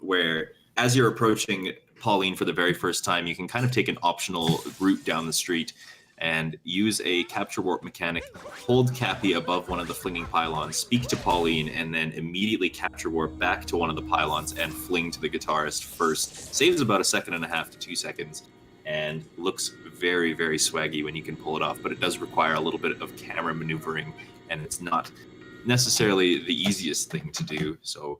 where as you're approaching Pauline for the very first time, you can kind of take an optional route down the street and use a capture warp mechanic, hold Cappy above one of the flinging pylons, speak to Pauline, and then immediately capture warp back to one of the pylons and fling to the guitarist first. Saves about 1.5 to 2 seconds and looks very, very swaggy when you can pull it off, but it does require a little bit of camera maneuvering, and it's not necessarily the easiest thing to do. So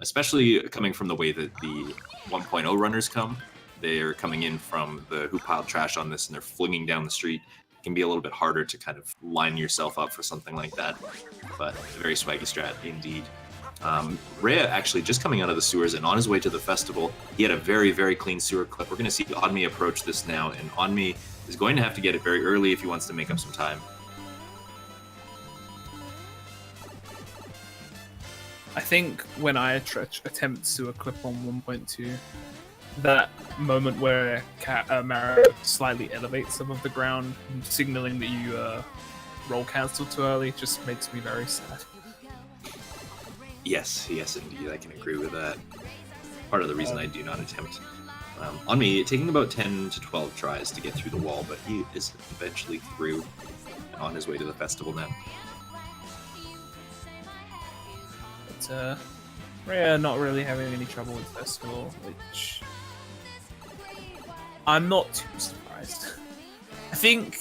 especially coming from the way that the 1.0 runners come, they're coming in from the who piled trash on this and they're flinging down the street. It can be a little bit harder to kind of line yourself up for something like that, but a very swaggy strat indeed. Rhea actually just coming out of the sewers and on his way to the festival, he had a very, very clean sewer clip. We're going to see Oddme approach this now, and Oddme is going to have to get it very early if he wants to make up some time. I think when I attempt to a clip on 1.2, that moment where Mara slightly elevates above the ground, signaling that you roll cancel too early, just makes me very sad. Yes, indeed, I can agree with that. Part of the reason I do not attempt. On me, taking about 10 to 12 tries to get through the wall, but he is eventually through and on his way to the festival now. Rhea not really having any trouble with festival, which I'm not too surprised. I think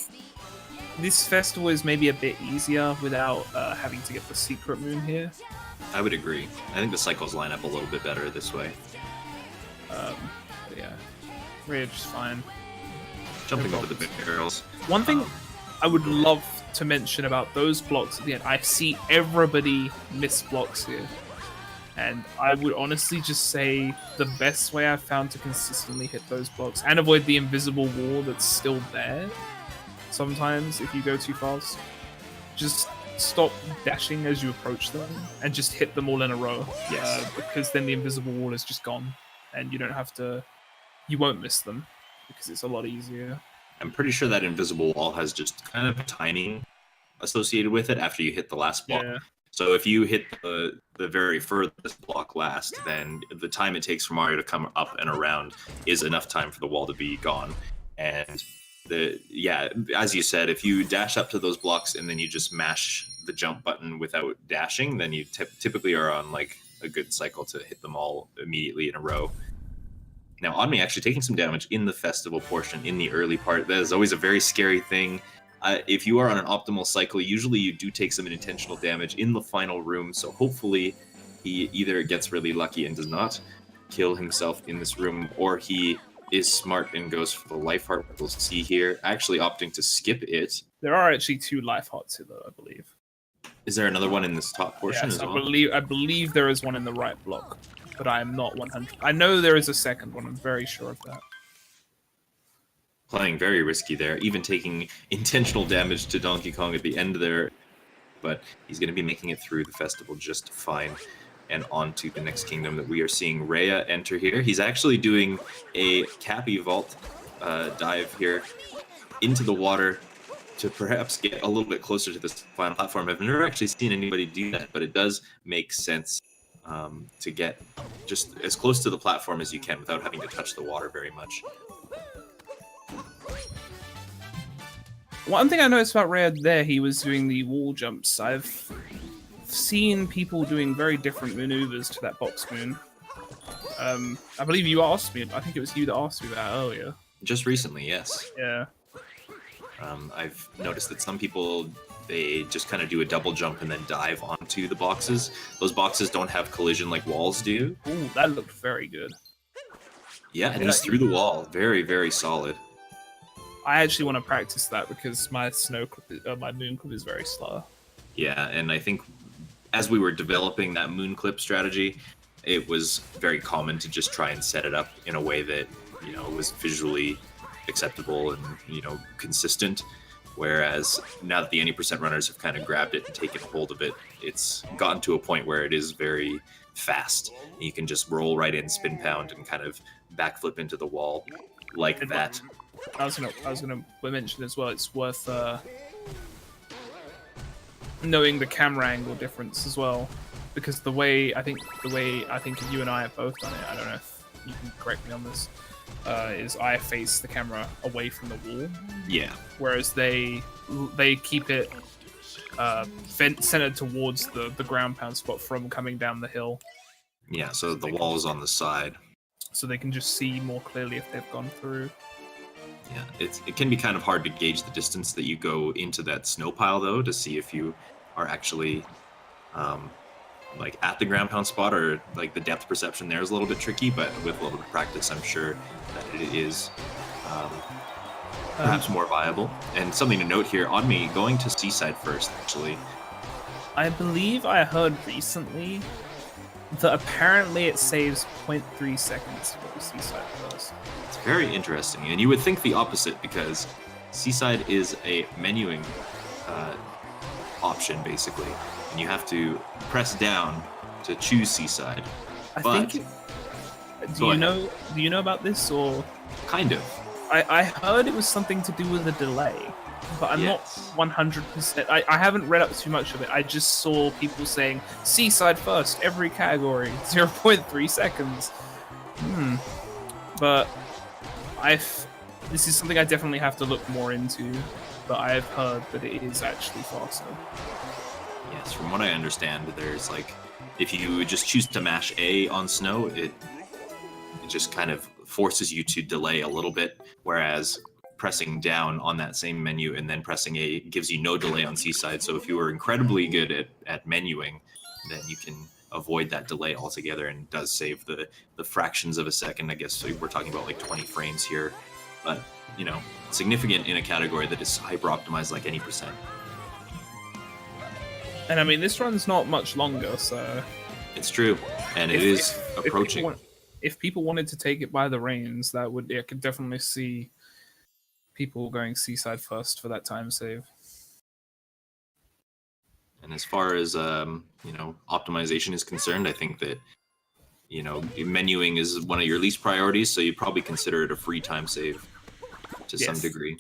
this festival is maybe a bit easier without having to get the secret moon here. I would agree. I think the cycles line up a little bit better this way. Yeah, we're just fine. Jumping over the barrels. One thing I would love to mention about those blocks at the end, I see everybody miss blocks here. And I would honestly just say the best way I've found to consistently hit those blocks and avoid the invisible wall that's still there sometimes if you go too fast, just stop dashing as you approach them and just hit them all in a row. Yes. Because then the invisible wall is just gone and you don't have to, you won't miss them because it's a lot easier. I'm pretty sure that invisible wall has just kind of timing associated with it after you hit the last block. Yeah. So if you hit the very furthest block last, then the time it takes for Mario to come up and around is enough time for the wall to be gone. And as you said, if you dash up to those blocks and then you just mash the jump button without dashing, then you typically are on like a good cycle to hit them all immediately in a row. Now, Onmi actually taking some damage in the festival portion in the early part. That is always a very scary thing. If you are on an optimal cycle, usually you do take some intentional damage in the final room, so hopefully he either gets really lucky and does not kill himself in this room, or he is smart and goes for the life heart. We'll see here, actually opting to skip it. There are actually 2 life hearts here, though, I believe. Is there another one in this top portion as well? I believe there is one in the right block, but I am not 100. I know there is a second one, I'm very sure of that. Playing very risky there, even taking intentional damage to Donkey Kong at the end there, but he's going to be making it through the festival just fine and on to the next kingdom that we are seeing Rhea enter here. He's actually doing a Cappy Vault dive here into the water to perhaps get a little bit closer to this final platform. I've never actually seen anybody do that, but it does make sense to get just as close to the platform as you can without having to touch the water very much. One thing I noticed about Rhea there, he was doing the wall jumps. I've seen people doing very different maneuvers to that box moon. I believe you asked me, I think it was you that asked me that earlier. Just recently, yes. Yeah. I've noticed that some people, they just kind of do a double jump and then dive onto the boxes. Those boxes don't have collision like walls do. Ooh, that looked very good. Yeah, and he's through the wall. Very, very solid. I actually want to practice that because my my moon clip is very slow. Yeah, and I think as we were developing that moon clip strategy, it was very common to just try and set it up in a way that, you know, was visually acceptable and, you know, consistent. Whereas now that the any percent runners have kind of grabbed it and taken hold of it, it's gotten to a point where it is very fast. You can just roll right in, spin pound, and kind of backflip into the wall like that. I was gonna mention as well. It's worth knowing the camera angle difference as well, because the way I think you and I have both done it. I don't know if you can correct me on this. Is I face the camera away from the wall. Yeah. Whereas they keep it centered towards the ground pound spot from coming down the hill. Yeah. So the wall is on the side. So they can just see more clearly if they've gone through. Yeah, it can be kind of hard to gauge the distance that you go into that snow pile, though, to see if you are actually like at the ground pound spot, or like the depth perception there is a little bit tricky. But with a little bit of practice, I'm sure that it is perhaps more viable. And something to note here on me going to Seaside first, actually. I believe I heard recently that apparently it saves 0.3 seconds to go to Seaside first. It's very interesting, and you would think the opposite because Seaside is a menuing option basically, and you have to press down to choose Seaside. Do you know about this, or kind of? I heard it was something to do with a delay, but I'm not 100%. I haven't read up too much of it. I just saw people saying Seaside first, every category, 0.3 seconds. But this is something I definitely have to look more into, but I've heard that it is actually faster. Yes, from what I understand, there's like, if you just choose to mash A on snow, it just kind of forces you to delay a little bit, whereas pressing down on that same menu and then pressing A gives you no delay on Seaside. So if you were incredibly good at menuing, then you can avoid that delay altogether, and it does save the fractions of a second. I guess so we're talking about like 20 frames here, but you know, significant in a category that is hyper optimized like any percent. And I mean, this run's not much longer, so it's true, and it is approaching. If people wanted to take it by the reins, I could definitely see people going Seaside first for that time save. And as far as optimization is concerned, I think that menuing is one of your least priorities, so you'd probably consider it a free time save to some degree.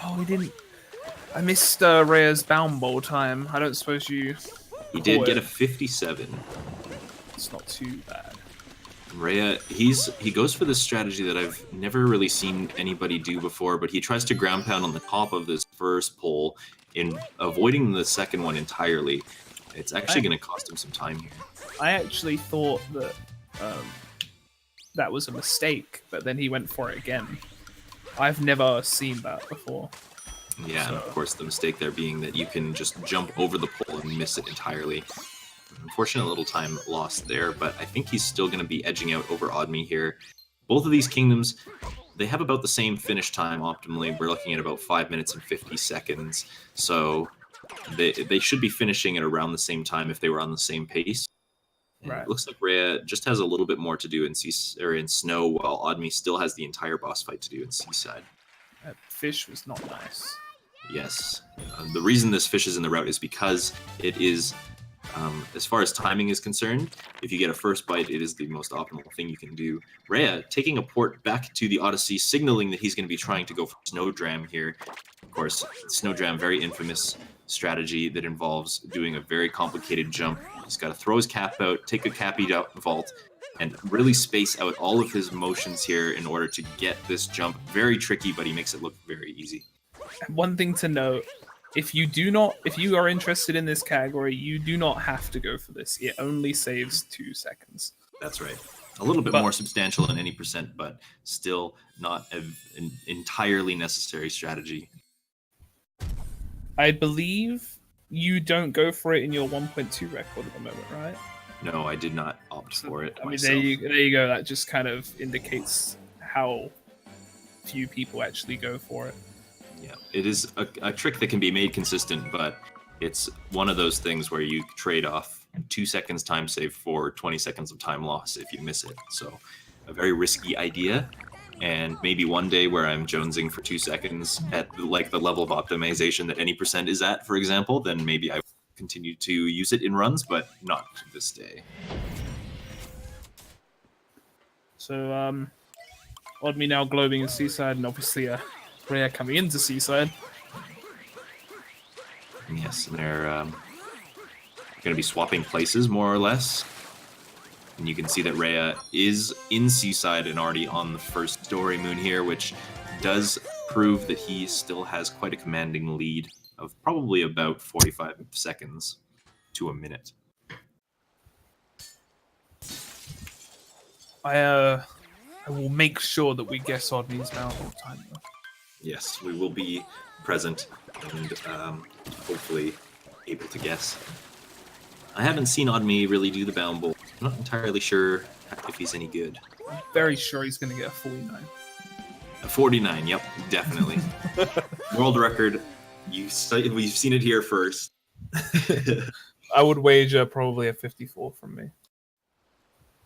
Oh, we didn't. I missed Rhea's bound bowl time. I don't suppose you. He did get a 57. It's not too bad. Rhea, he goes for this strategy that I've never really seen anybody do before, but he tries to ground pound on the top of this first pole in avoiding the second one entirely. It's actually going to cost him some time here. I actually thought that that was a mistake, but then he went for it again. I've never seen that before. Yeah, and of course the mistake there being that you can just jump over the pole and miss it entirely. Unfortunate little time lost there, but I think he's still going to be edging out over Oddme here. Both of these kingdoms, they have about the same finish time optimally. We're looking at about 5 minutes and 50 seconds. So they should be finishing at around the same time if they were on the same pace. Right. It looks like Rhea just has a little bit more to do in Snow, while Oddme still has the entire boss fight to do in Seaside. That fish was not nice. Yes. The reason this fish is in the route is because it is... as far as timing is concerned, if you get a first bite, it is the most optimal thing you can do. Rhea taking a port back to the Odyssey, signaling that he's going to be trying to go for Snowdram here. Of course, Snowdram, very infamous strategy that involves doing a very complicated jump. He's got to throw his cap out, take a cappy out vault, and really space out all of his motions here in order to get this jump. Very tricky, but he makes it look very easy. One thing to note, if you are interested in this category, you do not have to go for this. It only saves 2 seconds. That's right. A little bit more substantial than any percent, but still not an entirely necessary strategy. I believe you don't go for it in your 1.2 record at the moment, right? No, I did not opt for it. I mean, there you go. That just kind of indicates how few people actually go for it. Yeah, it is a trick that can be made consistent, but it's one of those things where you trade off 2 seconds time save for 20 seconds of time loss if you miss it. So a very risky idea, and maybe one day where I'm jonesing for 2 seconds at like the level of optimization that any percent is at, for example, then maybe I will continue to use it in runs, but not this day. So Oddme now globing in Seaside, and obviously Rhea coming into Seaside. Yes, and they're going to be swapping places, more or less. And you can see that Rhea is in Seaside and already on the first story moon here, which does prove that he still has quite a commanding lead of probably about 45 seconds to a minute. I will make sure that we guess Oddme's bound all the time, though. Yes, we will be present and hopefully able to guess. I haven't seen Oddme really do the bound bowl. I'm not entirely sure if he's any good. I'm very sure he's going to get a 49. A 49, yep, definitely. World record. We've seen it here first. I would wager probably a 54 from me.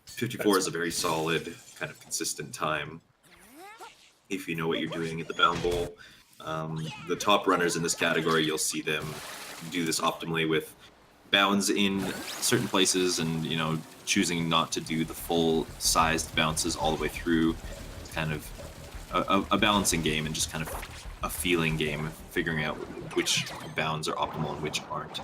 54 is a very solid, kind of consistent time. If you know what you're doing at the bound bowl. The top runners in this category, you'll see them do this optimally with bounds in certain places and, choosing not to do the full-sized bounces all the way through. It's kind of a balancing game and just kind of a feeling game, figuring out which bounds are optimal and which aren't.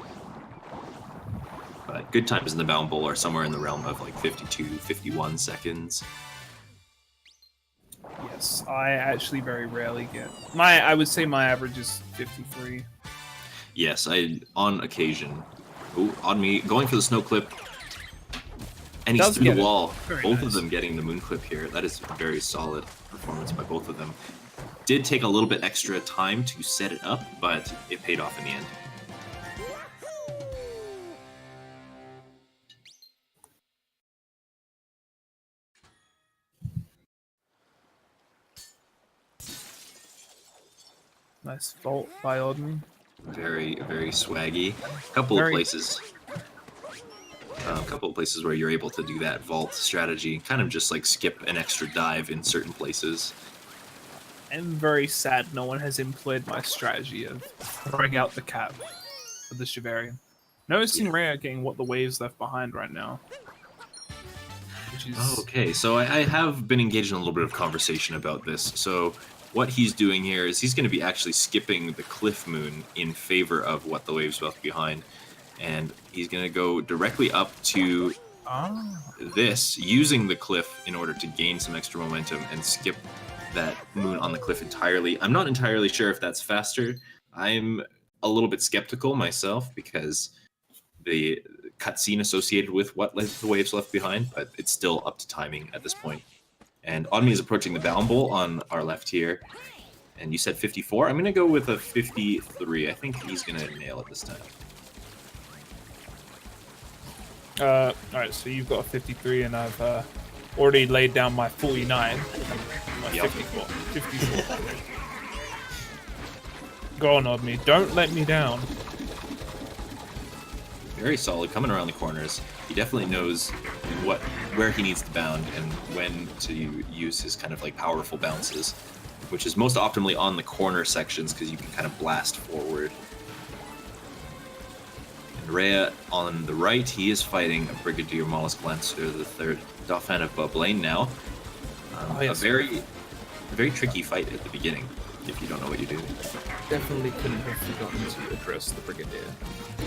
But good times in the bound bowl are somewhere in the realm of like 52, 51 seconds. Yes, I actually very rarely get. I would say my average is 53. Yes, on occasion. Oddme going for the snow clip. And he's Does through the get it. wall. Very Both nice. of them getting the moon clip here. That is a very solid performance by both of them. Did take a little bit extra time to set it up, but it paid off in the end. Nice vault by Odin. Very, very swaggy. A couple of places where you're able to do that vault strategy, kind of just like skip an extra dive in certain places. I'm very sad no one has employed my strategy of throwing out the cap for the Shivarian. Noticing Rhea getting what the waves left behind right now. Which is... Okay, so I have been engaged in a little bit of conversation about this. So what he's doing here is he's going to be actually skipping the Cliff Moon in favor of what the waves left behind. And he's going to go directly up to this, using the cliff in order to gain some extra momentum and skip that moon on the cliff entirely. I'm not entirely sure if that's faster. I'm a little bit skeptical myself because the cutscene associated with what the waves left behind, but it's still up to timing at this point. And Onmi is approaching the bound bowl on our left here. And you said 54? I'm going to go with a 53. I think he's going to nail it this time. Alright, so you've got a 53 and I've already laid down my 49. My 54. 54. Go on, Odmi. Don't let me down. Very solid, coming around the corners. He definitely knows where he needs to bound and when to use his kind of like powerful bounces, which is most optimally on the corner sections because you can kind of blast forward. And Rhea on the right, he is fighting a Brigadier Mollusk Lancer III, Dauphin of Boblane now. A very tricky fight at the beginning if you don't know what you're doing. Definitely couldn't have forgotten to address the Brigadier.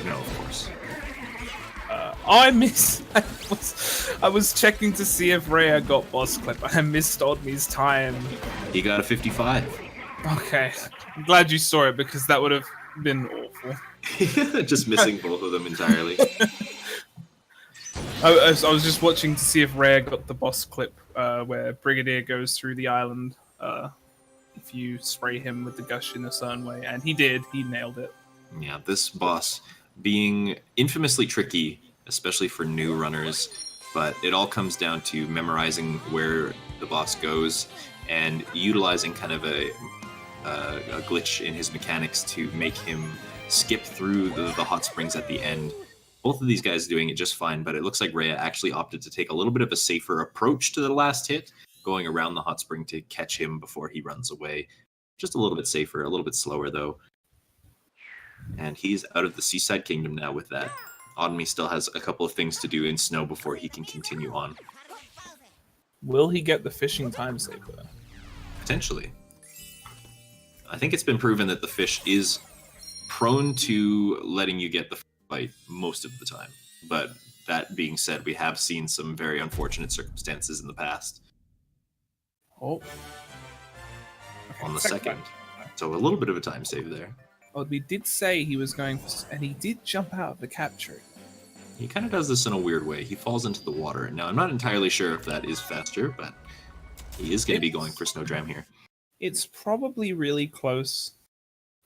No, of course. I was checking to see if Rhea got boss clip. I missed Odmi's time. He got a 55. Okay. I'm glad you saw it because that would have been awful. Just missing both of them entirely. I was just watching to see if Rhea got the boss clip where Brigadier goes through the island if you spray him with the gush in a certain way. And he did. He nailed it. Yeah, this boss being infamously tricky, especially for new runners, but it all comes down to memorizing where the boss goes and utilizing kind of a glitch in his mechanics to make him skip through the hot springs at the end. Both of these guys are doing it just fine, but it looks like Rhea actually opted to take a little bit of a safer approach to the last hit, going around the hot spring to catch him before he runs away. Just a little bit safer, a little bit slower though. And he's out of the Seaside Kingdom now with that. Odmi still has a couple of things to do in snow before he can continue on. Will he get the fishing time save though? Potentially. I think it's been proven that the fish is prone to letting you get the fight most of the time. But that being said, we have seen some very unfortunate circumstances in the past. Oh. On the second. So a little bit of a time save there. Odmi did say he was going for, and he did jump out of the capture. He kind of does this in a weird way. He falls into the water. Now, I'm not entirely sure if that is faster, but he is going to be going for Snowdram here. It's probably really close,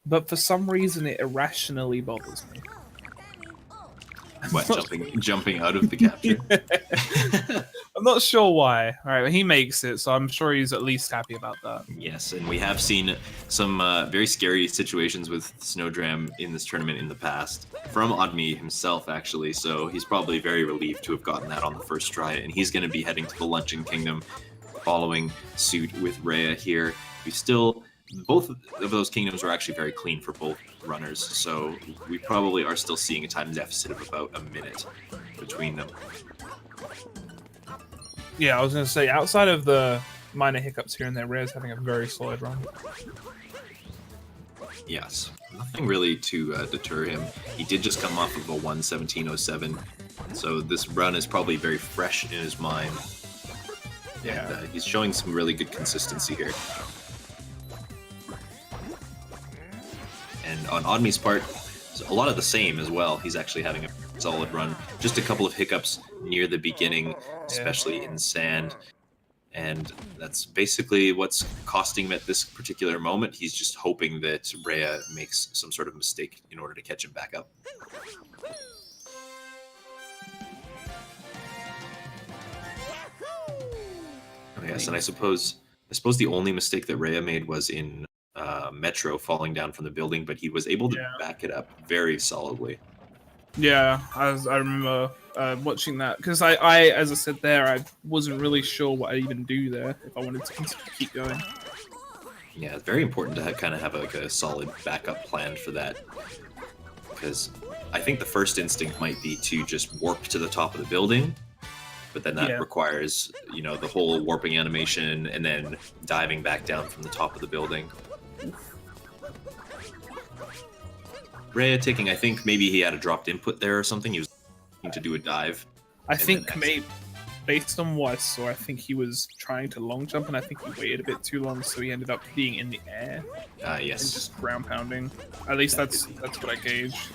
but for some reason it irrationally bothers me. What, jumping out of the capture? I'm not sure why. Alright, he makes it, so I'm sure he's at least happy about that. Yes, and we have seen some very scary situations with Snowdram in this tournament in the past, from Odmi himself, actually, so he's probably very relieved to have gotten that on the first try, and he's going to be heading to the Luncheon Kingdom, following suit with Rhea here. Both of those kingdoms were actually very clean for both runners, so we probably are still seeing a time deficit of about a minute between them. Yeah, I was going to say, outside of the minor hiccups here and there, Rhea's having a very solid run. Yes, nothing really to deter him. He did just come off of a 1:17.07, so this run is probably very fresh in his mind. Yeah. And he's showing some really good consistency here. And on Odmi's part, a lot of the same as well. He's actually having a solid run. Just a couple of hiccups near the beginning, especially in sand. And that's basically what's costing him at this particular moment. He's just hoping that Rhea makes some sort of mistake in order to catch him back up. Oh, yes, and I suppose the only mistake that Rhea made was in Metro falling down from the building, but he was able to back it up very solidly. Yeah, I remember watching that because I, as I said there, I wasn't really sure what I'd even do there if I wanted to keep going. Yeah, it's very important to kind of have like a solid backup plan for that, because I think the first instinct might be to just warp to the top of the building, but then that requires, you know, the whole warping animation and then diving back down from the top of the building. Rhea taking, I think maybe he had a dropped input there or something. He was looking to do a dive. I think maybe, based on what I saw, I think he was trying to long jump, and I think he waited a bit too long, so he ended up being in the air. Yes. And just ground pounding. At least that's what I gauged.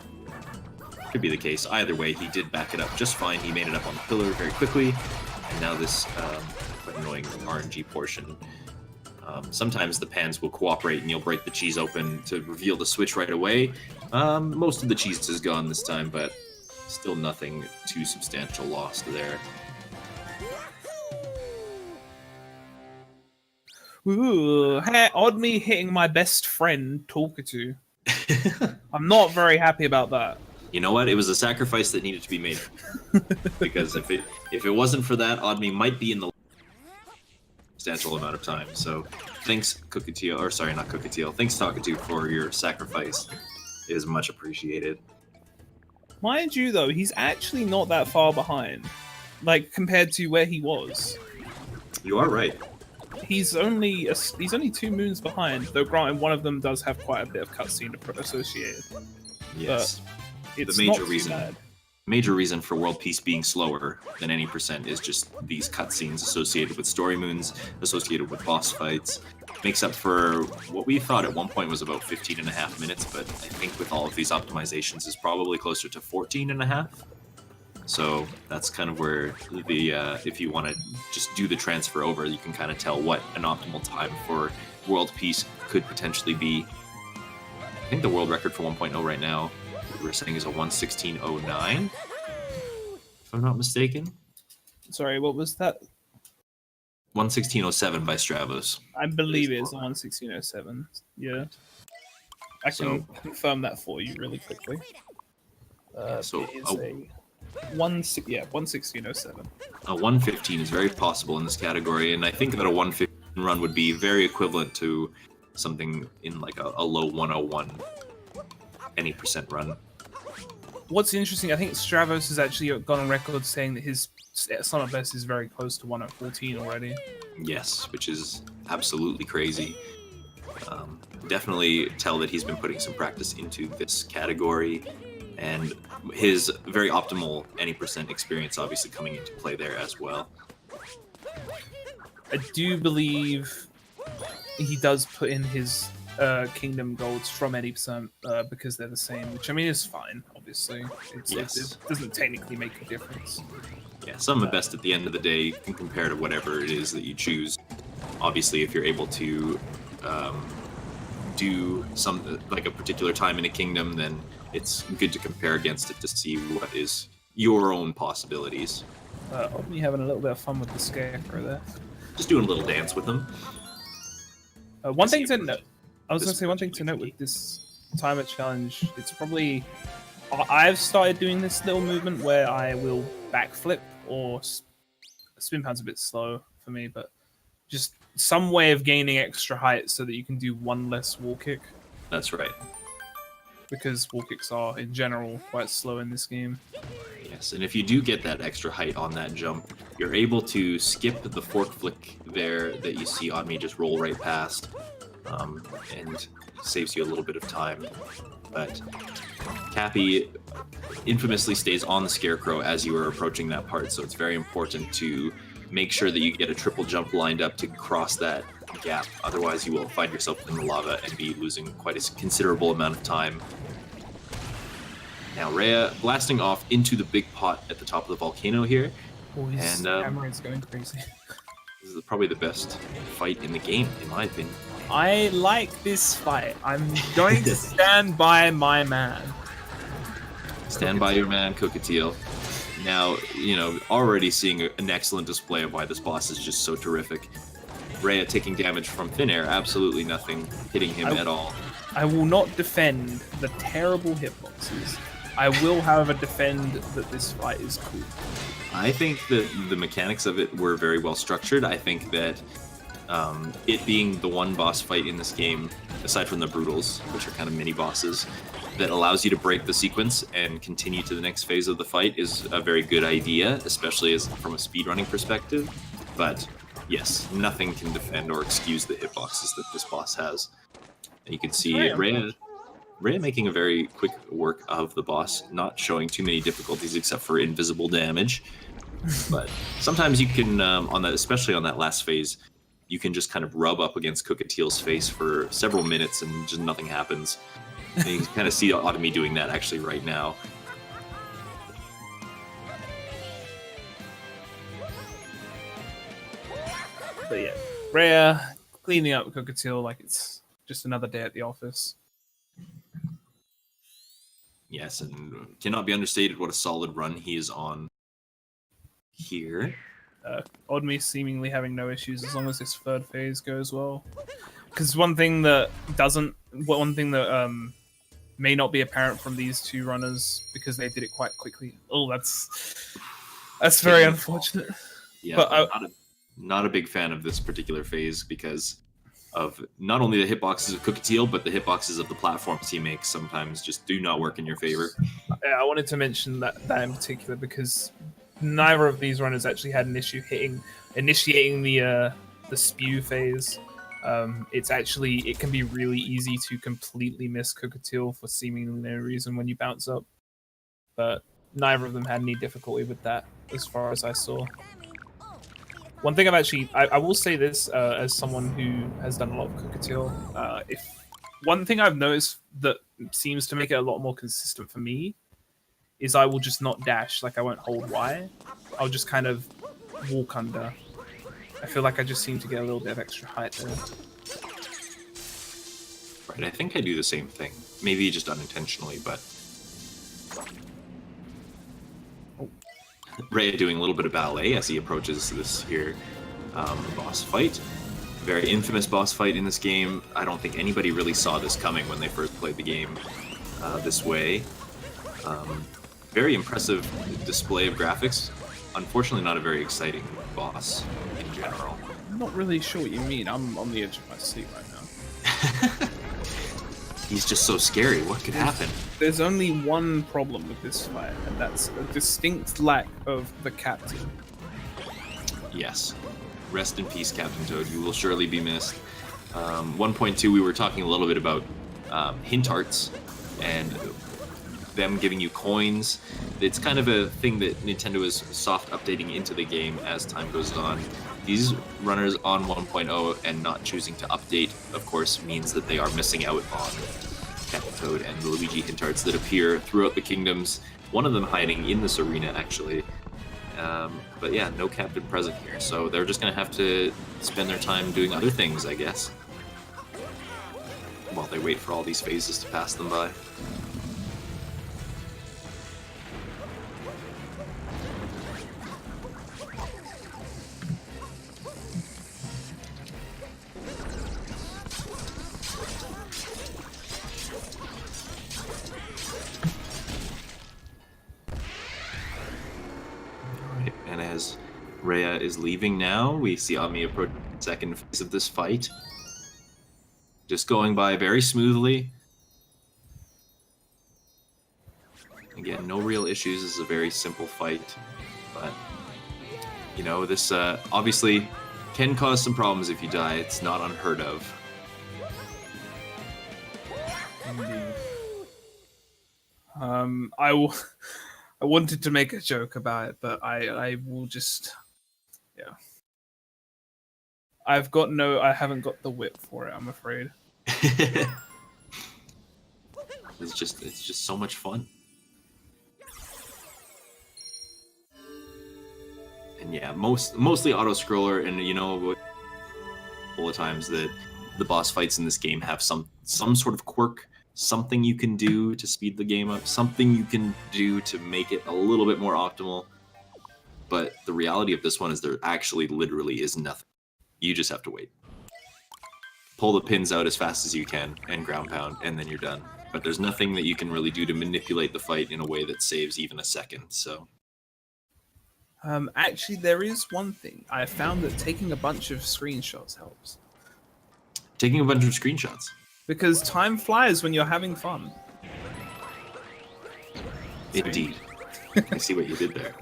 Could be the case. Either way, he did back it up just fine. He made it up on the pillar very quickly, and now this quite annoying RNG portion. Sometimes the pans will cooperate and you'll break the cheese open to reveal the switch right away. Most of the cheese is gone this time, but still nothing too substantial lost there. Ooh, odd me hitting my best friend, Talkatu. I'm not very happy about that. You know what? It was a sacrifice that needed to be made. Because if it wasn't for that, Oddme might be in the substantial amount of time. So thanks, Cookateel, or sorry, not Cookateel. Thanks, Talkatu, for your sacrifice. It is much appreciated. Mind you, though, he's actually not that far behind, like compared to where he was. You are right. He's only 2 moons behind, though granted one of them does have quite a bit of cutscene associated. Yes. But it's the not too bad. Major reason for world peace being slower than any % is just these cutscenes associated with story moons, associated with boss fights. Makes up for what we thought at one point was about 15.5 minutes, but I think with all of these optimizations is probably closer to 14.5. So that's kind of where the if you want to just do the transfer over, you can kind of tell what an optimal time for world peace could potentially be. I think the world record for 1.0 right now, we're saying, is a 1:16.09, if I'm not mistaken. Sorry, what was that? 1:16.07 by Stravos. I believe it is a 1:16.07. Yeah. I can confirm that for you really quickly. So it is a 1:16.07. A 1:15 is very possible in this category, and I think that a 1:15 run would be very equivalent to something in like a low 101 any % run. What's interesting, I think Stravos has actually gone on record saying that his summer best is very close to 1:14 already. Yes, which is absolutely crazy. Definitely tell that he's been putting some practice into this category, and his very optimal any % experience obviously coming into play there as well. I do believe he does put in his Kingdom golds from 80% because they're the same, which I mean is fine, obviously. It doesn't technically make a difference. Yeah, summer best at the end of the day can compare to whatever it is that you choose. Obviously, if you're able to do some like a particular time in a kingdom, then it's good to compare against it to see what is your own possibilities. You having a little bit of fun with the scarecrow there. Just doing a little dance with them. One thing to note. I was going to say one thing to note with this timer challenge. It's probably I've started doing this little movement where I will backflip or spin pound's a bit slow for me, but just some way of gaining extra height so that you can do one less wall kick. That's right. Because wall kicks are in general quite slow in this game. Yes, and if you do get that extra height on that jump, you're able to skip the fork flick there that you see on me just roll right past, and saves you a little bit of time. But Cappy infamously stays on the Scarecrow as you are approaching that part, so it's very important to make sure that you get a triple jump lined up to cross that gap. Otherwise, you will find yourself in the lava and be losing quite a considerable amount of time. Now Rhea blasting off into the big pot at the top of the volcano here. Oh, his And camera is going crazy. this is probably the best fight in the game, in my opinion. I like this fight. I'm going to stand by my man. Stand by your man, Cookatiel. Now, you know, already seeing an excellent display of why this boss is just so terrific. Rhea taking damage from thin air, absolutely nothing hitting him at all. I will not defend the terrible hitboxes. I will, however, defend that this fight is cool. I think that the mechanics of it were very well structured. I think that it being the one boss fight in this game, aside from the Brutals, which are kind of mini bosses, that allows you to break the sequence and continue to the next phase of the fight is a very good idea, especially as from a speedrunning perspective. But yes, nothing can defend or excuse the hitboxes that this boss has. And you can see Rhea making a very quick work of the boss, not showing too many difficulties except for invisible damage. But sometimes you can, on that, especially on that last phase, you can just kind of rub up against Cookatiel's face for several minutes and just nothing happens. And you can kind of see Odyssey doing that actually right now. But yeah, Rhea cleaning up Cookatiel like it's just another day at the office. Yes, and cannot be understated what a solid run he is on here. Oddme seemingly having no issues as long as this third phase goes well. Because one thing that may not be apparent from these two runners because they did it quite quickly. Oh, that's very unfortunate. Yeah, but I'm not a big fan of this particular phase because of not only the hitboxes of Cookatiel, but the hitboxes of the platforms he makes sometimes just do not work in your favor. I wanted to mention that in particular because neither of these runners actually had an issue initiating the spew phase. It can be really easy to completely miss Cookatiel for seemingly no reason when you bounce up, but neither of them had any difficulty with that as far as I saw. One thing I will say this as someone who has done a lot of Cookatiel, one thing I've noticed that seems to make it a lot more consistent for me is I will just not dash, like I won't hold Y. I'll just kind of walk under. I feel like I just seem to get a little bit of extra height there. Right, I think I do the same thing. Maybe just unintentionally, but... Rhea doing a little bit of ballet as he approaches this here boss fight. Very infamous boss fight in this game. I don't think anybody really saw this coming when they first played the game this way. Very impressive display of graphics. Unfortunately, not a very exciting boss in general. I'm not really sure what you mean. I'm on the edge of my seat right now. He's just so scary. What could happen? There's only one problem with this fight, and that's a distinct lack of the captain. Yes. Rest in peace, Captain Toad. You will surely be missed. 1.2, we were talking a little bit about hint arts and them giving you coins. It's kind of a thing that Nintendo is soft updating into the game as time goes on. These runners on 1.0 and not choosing to update, of course, means that they are missing out on Captain Toad and the Luigi hint arts that appear throughout the kingdoms. One of them hiding in this arena, actually. But yeah, no captain present here, so they're just going to have to spend their time doing other things, I guess, while they wait for all these phases to pass them by. And as Rhea is leaving now, we see Ami approach the second phase of this fight. Just going by very smoothly. Again, no real issues. This is a very simple fight. But, you know, this obviously can cause some problems if you die. It's not unheard of. Indeed. I wanted to make a joke about it, but I will just, yeah. I haven't got the wit for it, I'm afraid. It's just so much fun. And yeah, mostly auto scroller, and you know, a couple of times that the boss fights in this game have some sort of quirk, something you can do to speed the game up, something you can do to make it a little bit more optimal. But the reality of this one is there actually literally is nothing. You just have to wait. Pull the pins out as fast as you can and ground pound, and then you're done. But there's nothing that you can really do to manipulate the fight in a way that saves even a second. So. Actually, there is one thing. I found that taking a bunch of screenshots helps. Taking a bunch of screenshots? Because time flies when you're having fun. Indeed. I see what you did there.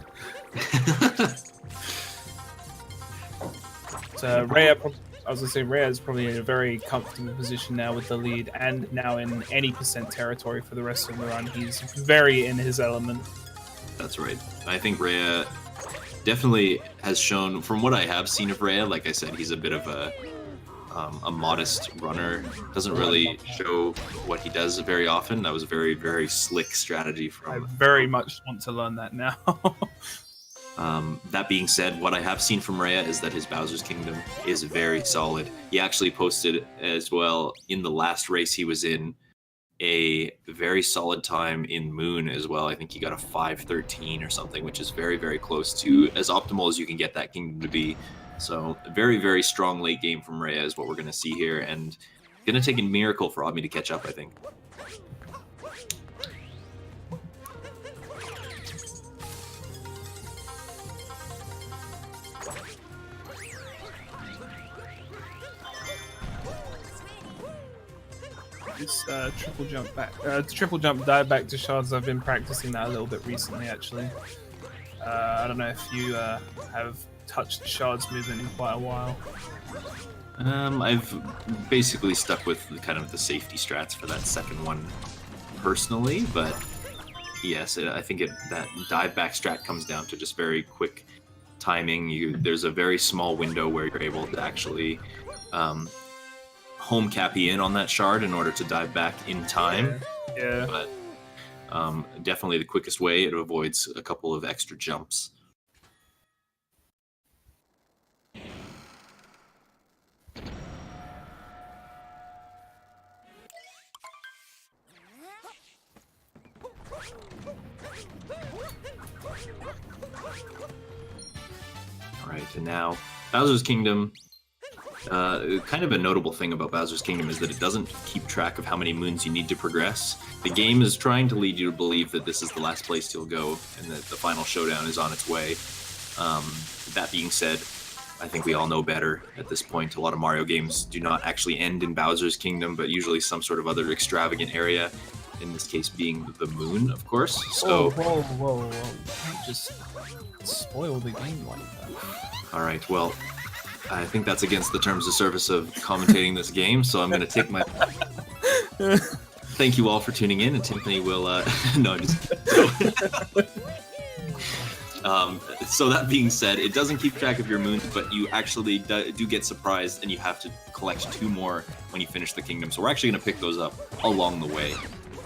So Rhea, I was going to say, Rhea is probably in a very comfortable position now with the lead, and now in any percent territory for the rest of the run. He's very in his element. That's right. I think Rhea definitely has shown, from what I have seen of Rhea, like I said, he's a bit of a modest runner. Doesn't really show what he does very often. That was a very, very slick strategy from... I very much want to learn that now. That being said, what I have seen from Rhea is that his Bowser's Kingdom is very solid. He actually posted as well in the last race he was in a very solid time in Moon as well. I think he got a 5:13 or something, which is very, very close to as optimal as you can get that kingdom to be. So very, very strong late game from Rhea is what we're going to see here, and going to take a miracle for Odmi to catch up, I think. This triple jump dive back to shards. I've been practicing that a little bit recently, actually. I don't know if you have touched shards movement in quite a while. I've basically stuck with the safety strats for that second one personally, but yes, I think that dive back strat comes down to just very quick timing. There's a very small window where you're able to actually home cappy in on that shard in order to dive back in time. Yeah. But definitely the quickest way. It avoids a couple of extra jumps. Alright, and now Bowser's Kingdom. Kind of a notable thing about Bowser's Kingdom is that it doesn't keep track of how many moons you need to progress. The game is trying to lead you to believe that this is the last place you'll go and that the final showdown is on its way. That being said, I think we all know better at this point. A lot of Mario games do not actually end in Bowser's Kingdom, but usually some sort of other extravagant area. In this case being the moon, of course. So, whoa. You can't just spoil the game like that. Alright, well, I think that's against the terms of service of commentating this game, so I'm going to take my... Thank you all for tuning in, and Tiffany will... No, just... So that being said, it doesn't keep track of your moons, but you actually do get surprised, and you have to collect 2 more when you finish the kingdom. So we're actually going to pick those up along the way.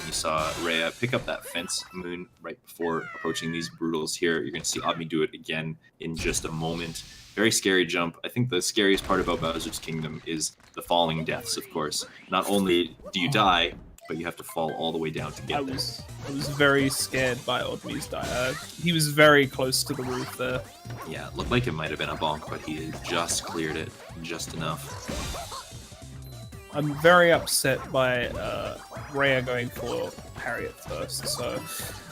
You saw Rhea pick up that fence moon right before approaching these brutals here. You're going to see Odmi do it again in just a moment. Very scary jump. I think the scariest part about Bowser's Kingdom is the falling deaths, of course. Not only do you die, but you have to fall all the way down to get there. I was very scared by Odmi's die. He was very close to the roof there. Yeah, it looked like it might have been a bonk, but he just cleared it just enough. I'm very upset by Rhea going for Harriet first, so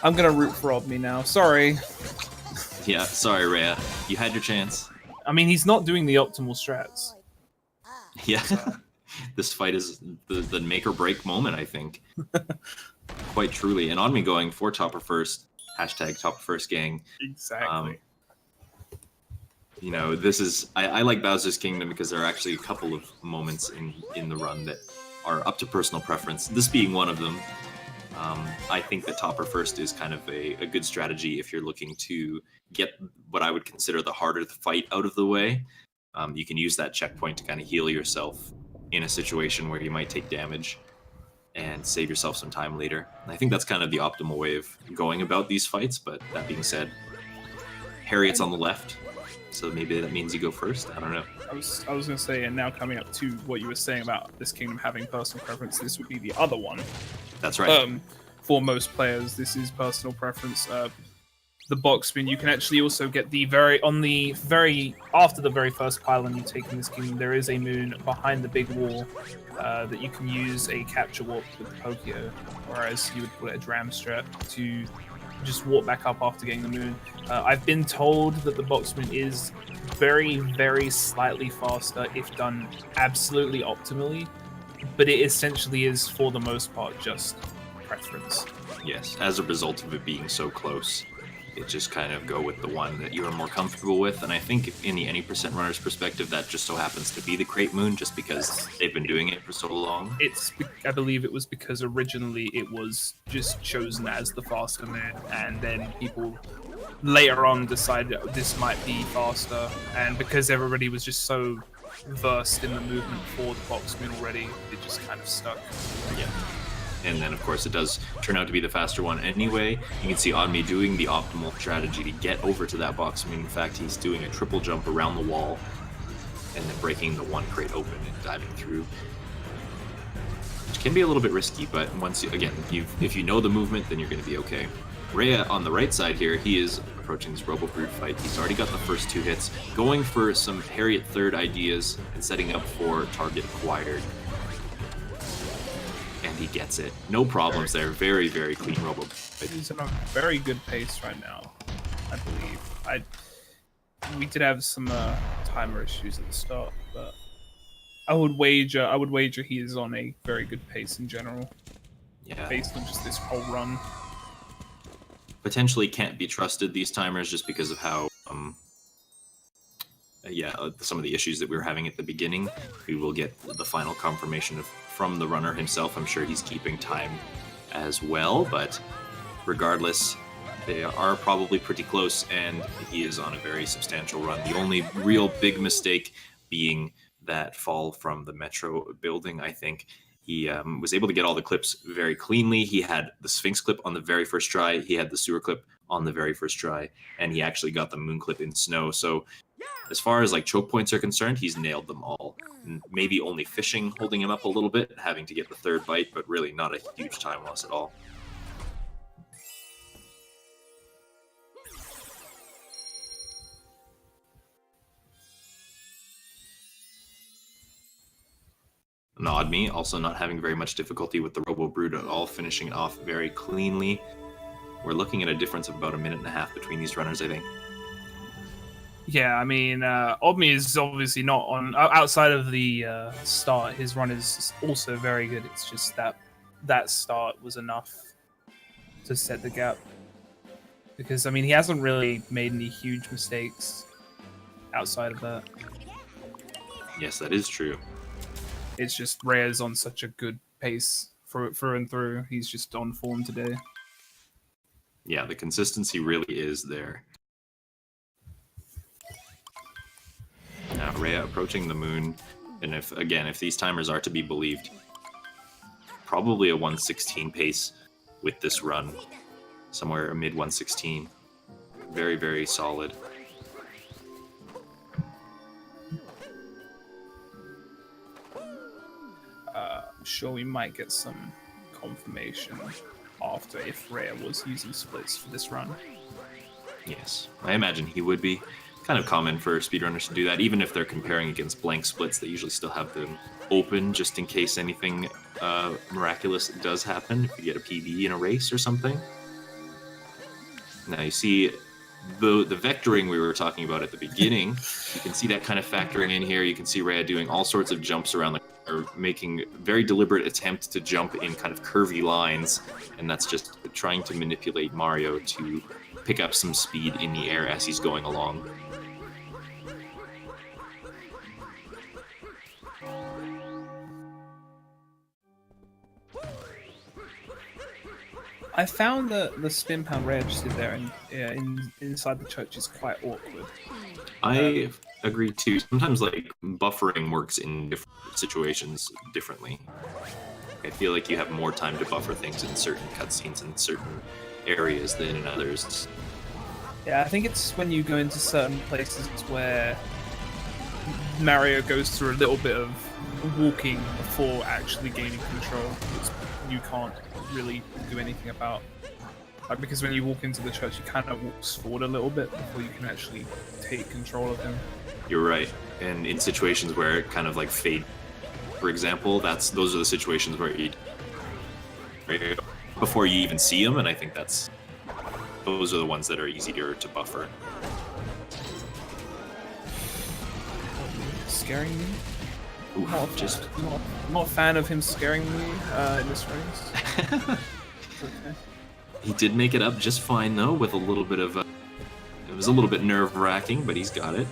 I'm going to root for Odmi now. Sorry. Yeah, sorry, Rhea. You had your chance. I mean, he's not doing the optimal strats. Yeah. This fight is the make or break moment, I think. Quite truly. And Odmi going for Topper first. Hashtag Topper first gang. Exactly. You know, this is... I like Bowser's Kingdom because there are actually a couple of moments in the run that are up to personal preference. This being one of them. I think that Topper first is kind of a good strategy if you're looking to get what I would consider the harder fight out of the way. You can use that checkpoint to kind of heal yourself in a situation where you might take damage and save yourself some time later. And I think that's kind of the optimal way of going about these fights, but that being said, Harriet's on the left. So maybe that means you go first. I don't know. I was going to say, and now coming up to what you were saying about this kingdom having personal preference, this would be the other one. That's right. For most players, this is personal preference. The box spin, you can actually also get after the very first pylon you take in this kingdom, there is a moon behind the big wall that you can use a capture warp with the Pokio, whereas you would call it a dram strat to just walk back up after getting the moon. I've been told that the box spin is very, very slightly faster if done absolutely optimally, but it essentially is, for the most part, just preference. Yes, as a result of it being so close, it just kind of go with the one that you are more comfortable with. And I think in the any percent runner's perspective, that just so happens to be the crate moon, just because they've been doing it for so long. I believe it was because originally it was just chosen as the faster moon, and then people later on decided this might be faster, and because everybody was just so versed in the movement for the box moon already, it just kind of stuck. Yeah. And then, of course, it does turn out to be the faster one anyway. You can see Odme doing the optimal strategy to get over to that box. I mean, in fact, he's doing a triple jump around the wall and then breaking the one crate open and diving through. Which can be a little bit risky, but once, if you know the movement, then you're going to be okay. Rhea on the right side here, he is approaching this Robo Brood fight. He's already got the first 2 hits, going for some Harriet third ideas and setting up for target acquired. And he gets it. No problems there. Very, very clean Robo. He's in a very good pace right now, I believe. We did have some timer issues at the start, but I would wager he is on a very good pace in general. Yeah. Based on just this whole run. Potentially can't be trusted, these timers, just because of how some of the issues that we were having at the beginning. We will get the final confirmation from the runner himself. I'm sure he's keeping time as well, but regardless, they are probably pretty close, and he is on a very substantial run. The only real big mistake being that fall from the Metro building, I think. He was able to get all the clips very cleanly. He had the Sphinx clip on the very first try. He had the sewer clip on the very first try, and he actually got the moon clip in snow. So as far as like choke points are concerned, he's nailed them all. Maybe only fishing holding him up a little bit, having to get the third bite, but really not a huge time loss at all. Odme also not having very much difficulty with the Robo Brood at all, finishing it off very cleanly. We're looking at a difference of about 1.5 minutes between these runners, I think. Yeah, I mean, Odme is obviously not on... Outside of the start, his run is also very good. It's just that start was enough to set the gap. Because, I mean, he hasn't really made any huge mistakes outside of that. Yes, that is true. It's just Rhea's on such a good pace through and through. He's just on form today. Yeah, the consistency really is there. Now Rhea approaching the moon, and if these timers are to be believed, probably a 1:16 pace with this run, somewhere a mid 1:16. Very, very solid. I'm sure we might get some confirmation after if Rhea was using splits for this run. Yes, I imagine he would be. Kind of common for speedrunners to do that, even if they're comparing against blank splits. They usually still have them open just in case anything miraculous does happen. If you get a PB in a race or something. Now you see the vectoring we were talking about at the beginning. You can see that kind of factoring in here. You can see Rhea doing all sorts of jumps around or making very deliberate attempts to jump in kind of curvy lines, and that's just trying to manipulate Mario to pick up some speed in the air as he's going along. I found that the spin pound Rhea just did there inside the church is quite awkward. I agree too. Sometimes like buffering works in different situations differently. I feel like you have more time to buffer things in certain cutscenes in certain areas than in others. Yeah, I think it's when you go into certain places where Mario goes through a little bit of walking before actually gaining control, which you can't really do anything about. Like, because when you walk into the church, he kind of walks forward a little bit before you can actually take control of him. You're right. And in situations where it kind of like fade, for example, those are the situations where before you even see him, and I think those are the ones that are easier to buffer. Scaring me? Ooh, not a fan of him scaring me in this race. Okay. He did make it up just fine though, with a little bit of it was a little bit nerve-wracking, but he's got it.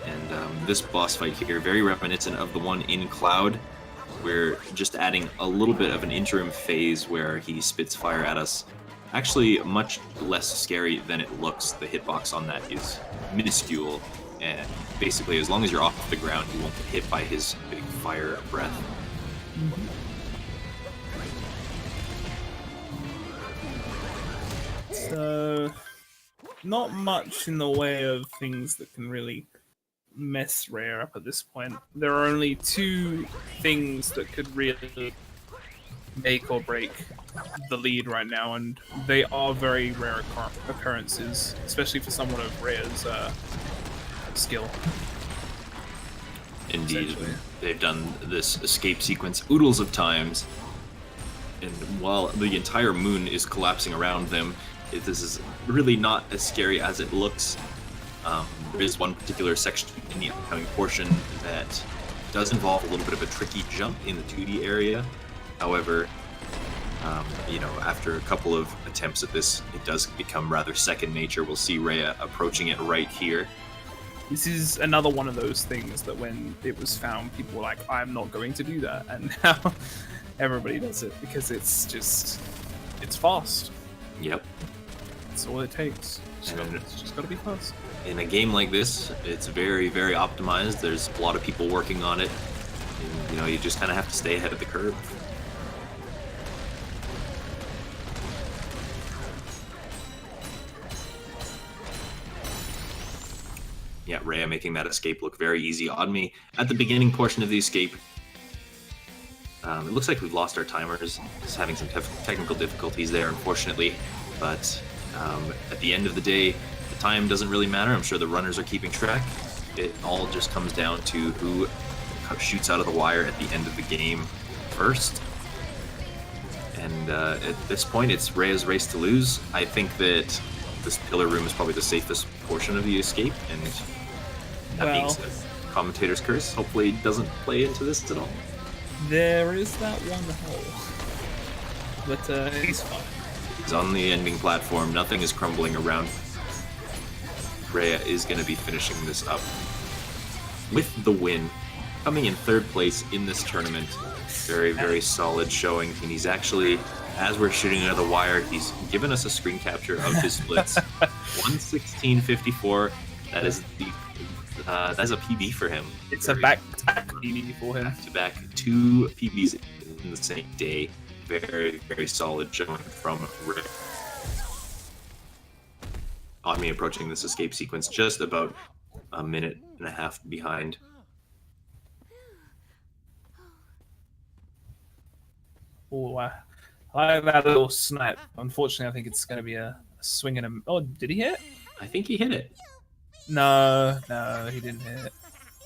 And this boss fight here, very reminiscent of the one in Cloud. We're just adding a little bit of an interim phase where he spits fire at us. Actually, much less scary than it looks. The hitbox on that is minuscule, and basically, as long as you're off the ground, you won't get hit by his big fire breath. Mm-hmm. So, not much in the way of things that can really mess Rare up at this point. There are only two things that could really make or break the lead right now, and they are very rare occurrences, especially for someone of Rare's skill. Indeed, they've done this escape sequence oodles of times, and while the entire moon is collapsing around them, this is really not as scary as it looks. There is one particular section in the upcoming portion that does involve a little bit of a tricky jump in the 2D area. However, after a couple of attempts at this, it does become rather second nature. We'll see Rhea approaching it right here. This is another one of those things that when it was found, people were like, I'm not going to do that. And now everybody does it because it's fast. Yep. That's all it takes. It's just got to be fast. In a game like this, it's very, very optimized. There's a lot of people working on it. And, you just kind of have to stay ahead of the curve. Yeah, Rhea making that escape look very easy on me. At the beginning portion of the escape, it looks like we've lost our timers. Just having some technical difficulties there, unfortunately. But at the end of the day, the time doesn't really matter. I'm sure the runners are keeping track. It all just comes down to who shoots out of the wire at the end of the game first. And at this point, it's Rhea's race to lose. I think that this pillar room is probably the safest portion of the escape, and that being said, Commentator's Curse hopefully doesn't play into this at all. There is that one hole, but he's fine. He's on the ending platform. Nothing is crumbling around. Rhea is going to be finishing this up with the win, coming in third place in this tournament. Very, very solid showing, and he's actually, as we're shooting out of the wire, he's given us a screen capture of his splits. 1:16.54. That is that's a PB for him. It's a back-to-back PB for him. Back-to-back 2 PBs in the same day. Very, very solid showing from Rick. On me approaching this escape sequence, just about a minute and a half behind. Oh, I like that little snipe. Unfortunately, I think it's going to be a swing and a... Oh, did he hit? I think he hit it. No, he didn't hit it.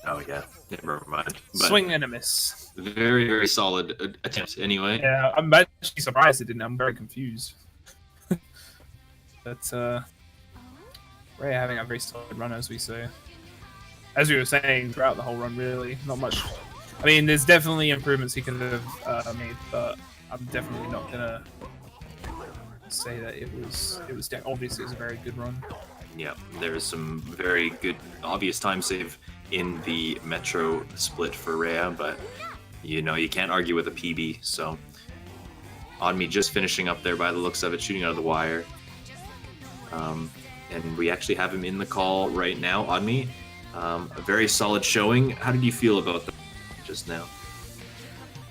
Oh, yeah. Never mind. But swing and a miss. Very, very solid attempt anyway. Yeah, I'm actually surprised it didn't. I'm very confused. But, Ray having a very solid run, as we say. As we were saying throughout the whole run, really. Not much... I mean, there's definitely improvements he could have made, but I'm definitely not gonna say that it was obviously it was a very good run. Yeah, there's some very good obvious time save in the Metro split for Rhea, but you can't argue with a PB. So on me just finishing up there by the looks of it, shooting out of the wire. And we actually have him in the call right now. On me, a very solid showing. How did you feel about that just now?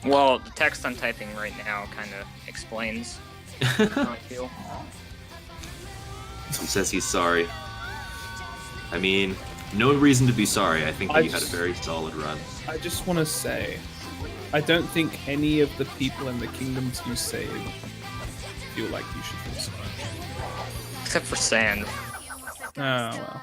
Well, the text I'm typing right now kind of explains how I feel. He says he's sorry. I mean, no reason to be sorry. I think that you had a very solid run. I just want to say, I don't think any of the people in the kingdoms you saved feel like you should feel sorry. Except for Sand. Oh, well.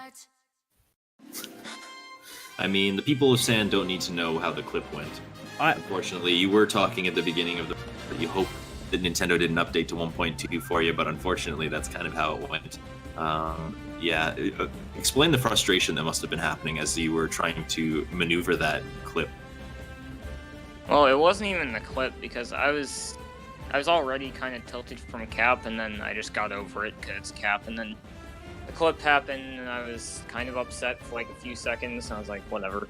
I mean, the people of Sand don't need to know how the clip went. Unfortunately, you were talking at the beginning of that you hope that Nintendo didn't update to 1.2 for you, but unfortunately, that's kind of how it went. Yeah, explain the frustration that must have been happening as you were trying to maneuver that clip. Well, it wasn't even the clip because I was already kind of tilted from cap, and then I just got over it because it's cap, and then the clip happened, and I was kind of upset for like a few seconds, and I was like, whatever.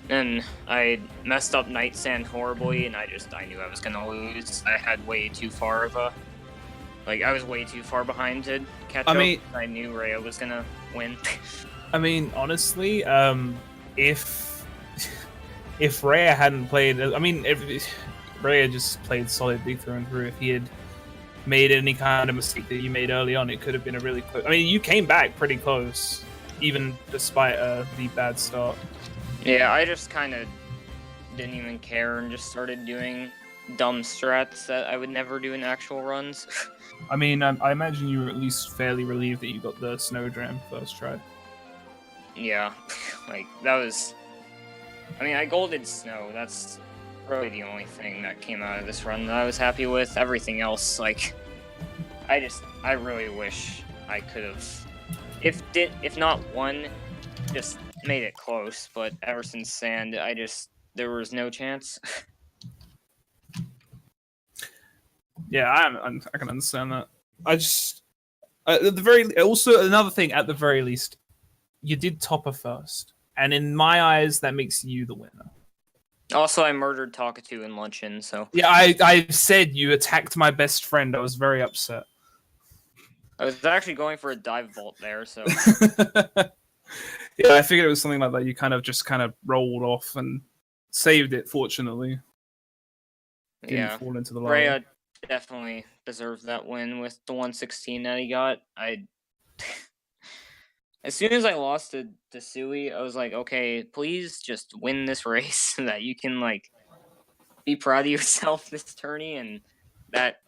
And I messed up Night Sand horribly, and I knew I was gonna lose. I had way too far of a... Like, I was way too far behind to catch up. I knew Rhea was gonna win. I mean, honestly, if Rhea hadn't played... I mean, if Rhea just played solidly through and through. If he had made any kind of mistake that you made early on, it could have been a really close... I mean, you came back pretty close, even despite the bad start. Yeah, I just kind of didn't even care and just started doing dumb strats that I would never do in actual runs. I mean, I imagine you were at least fairly relieved that you got the Snowdram first try. Yeah, like, that was... I mean, I golded Snow. That's really the only thing that came out of this run that I was happy with. Everything else, like... I really wish I could have... If not won, just made it close, but ever since Sand, there was no chance. Yeah, I can understand that. I just also another thing at the very least, you did Topper first, and in my eyes, that makes you the winner. Also, I murdered Talkatoo in Luncheon, so yeah, I said you attacked my best friend. I was very upset. I was actually going for a dive vault there, so yeah, I figured it was something like that. You kind of rolled off and saved it. Fortunately, didn't fall into the lava. Rhea definitely deserved that win with the 116 that he got. As soon as I lost to Sui, I was like, okay, please just win this race so that you can, like, be proud of yourself this tourney. And that,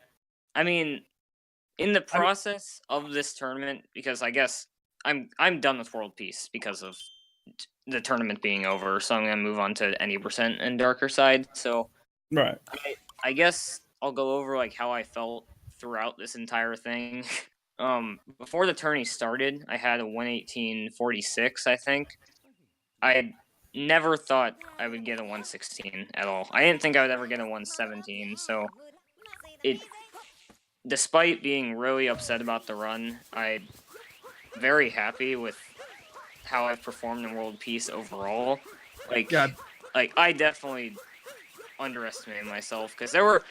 I mean, in the process of this tournament, because I guess I'm done with World Peace because of the tournament being over, so I'm going to move on to any percent and Darker Side. So, right. I guess I'll go over, like, how I felt throughout this entire thing. Before the tourney started, I had a 118.46, I think. I never thought I would get a 116 at all. I didn't think I would ever get a 117, so despite being really upset about the run, I'm very happy with how I've performed in World Peace overall. Like, I definitely underestimated myself, because there were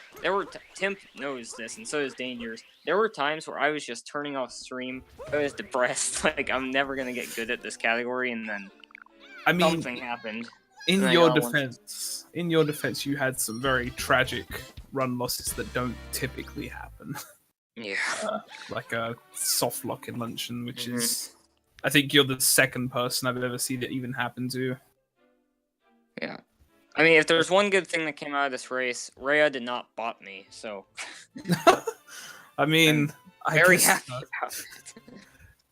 Timp knows this, and so does Dangers. There were times where I was just turning off stream. I was depressed, like I'm never gonna get good at this category, and then something happened. In your defense, you had some very tragic run losses that don't typically happen. Yeah, like a soft lock in Luncheon, which is, I think you're the second person I've ever seen it even happen to. Yeah. I mean, if there's one good thing that came out of this race, Rhea did not bot me, so... I mean... I'm very happy about it.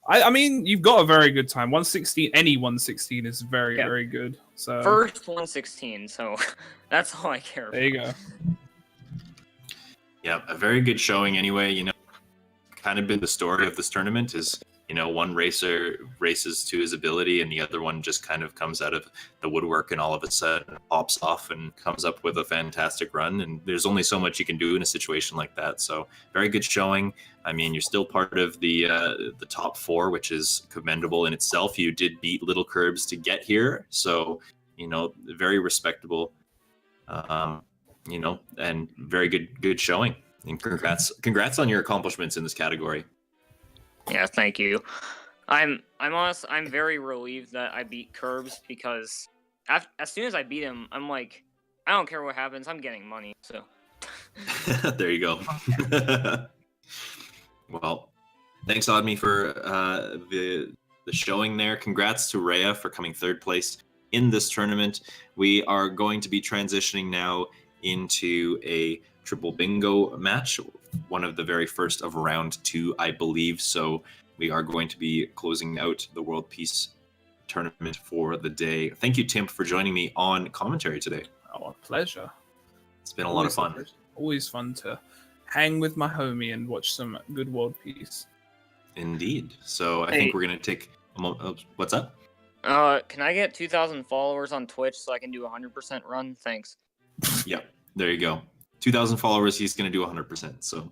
I mean, you've got a very good time. 116, any 116 is very, very good. So first 116, so that's all I care about. There you go. Yeah, a very good showing anyway. You know, kind of been the story of this tournament is, you know, one racer races to his ability and the other one just kind of comes out of the woodwork and all of a sudden pops off and comes up with a fantastic run. And there's only so much you can do in a situation like that. So very good showing. I mean, you're still part of the top four, which is commendable in itself. You did beat Little Curbs to get here. So, you know, very respectable, you know, and very good showing. And congrats on your accomplishments in this category. Yeah, thank you. I'm very relieved that I beat Curbs, because as soon as I beat him, I'm like, I don't care what happens. I'm getting money, so. There you go. Well, thanks, Odme, for the showing there. Congrats to Rhea for coming third place in this tournament. We are going to be transitioning now into a triple bingo match, one of the very first of round 2, I believe. So we are going to be closing out the World Peace Tournament for the day. Thank you, Tim, for joining me on commentary today. Oh, a pleasure. It's been a lot of fun. Always fun to hang with my homie and watch some good World Peace. Indeed. So I think we're going to take a moment. What's up? Can I get 2,000 followers on Twitch so I can do a 100% run? Thanks. Yeah, there you go. 2,000 followers, he's going to do 100%. So,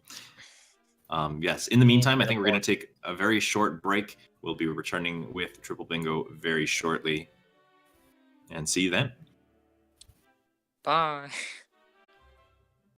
yes. In the meantime, I think we're going to take a very short break. We'll be returning with Triple Bingo very shortly. And see you then. Bye.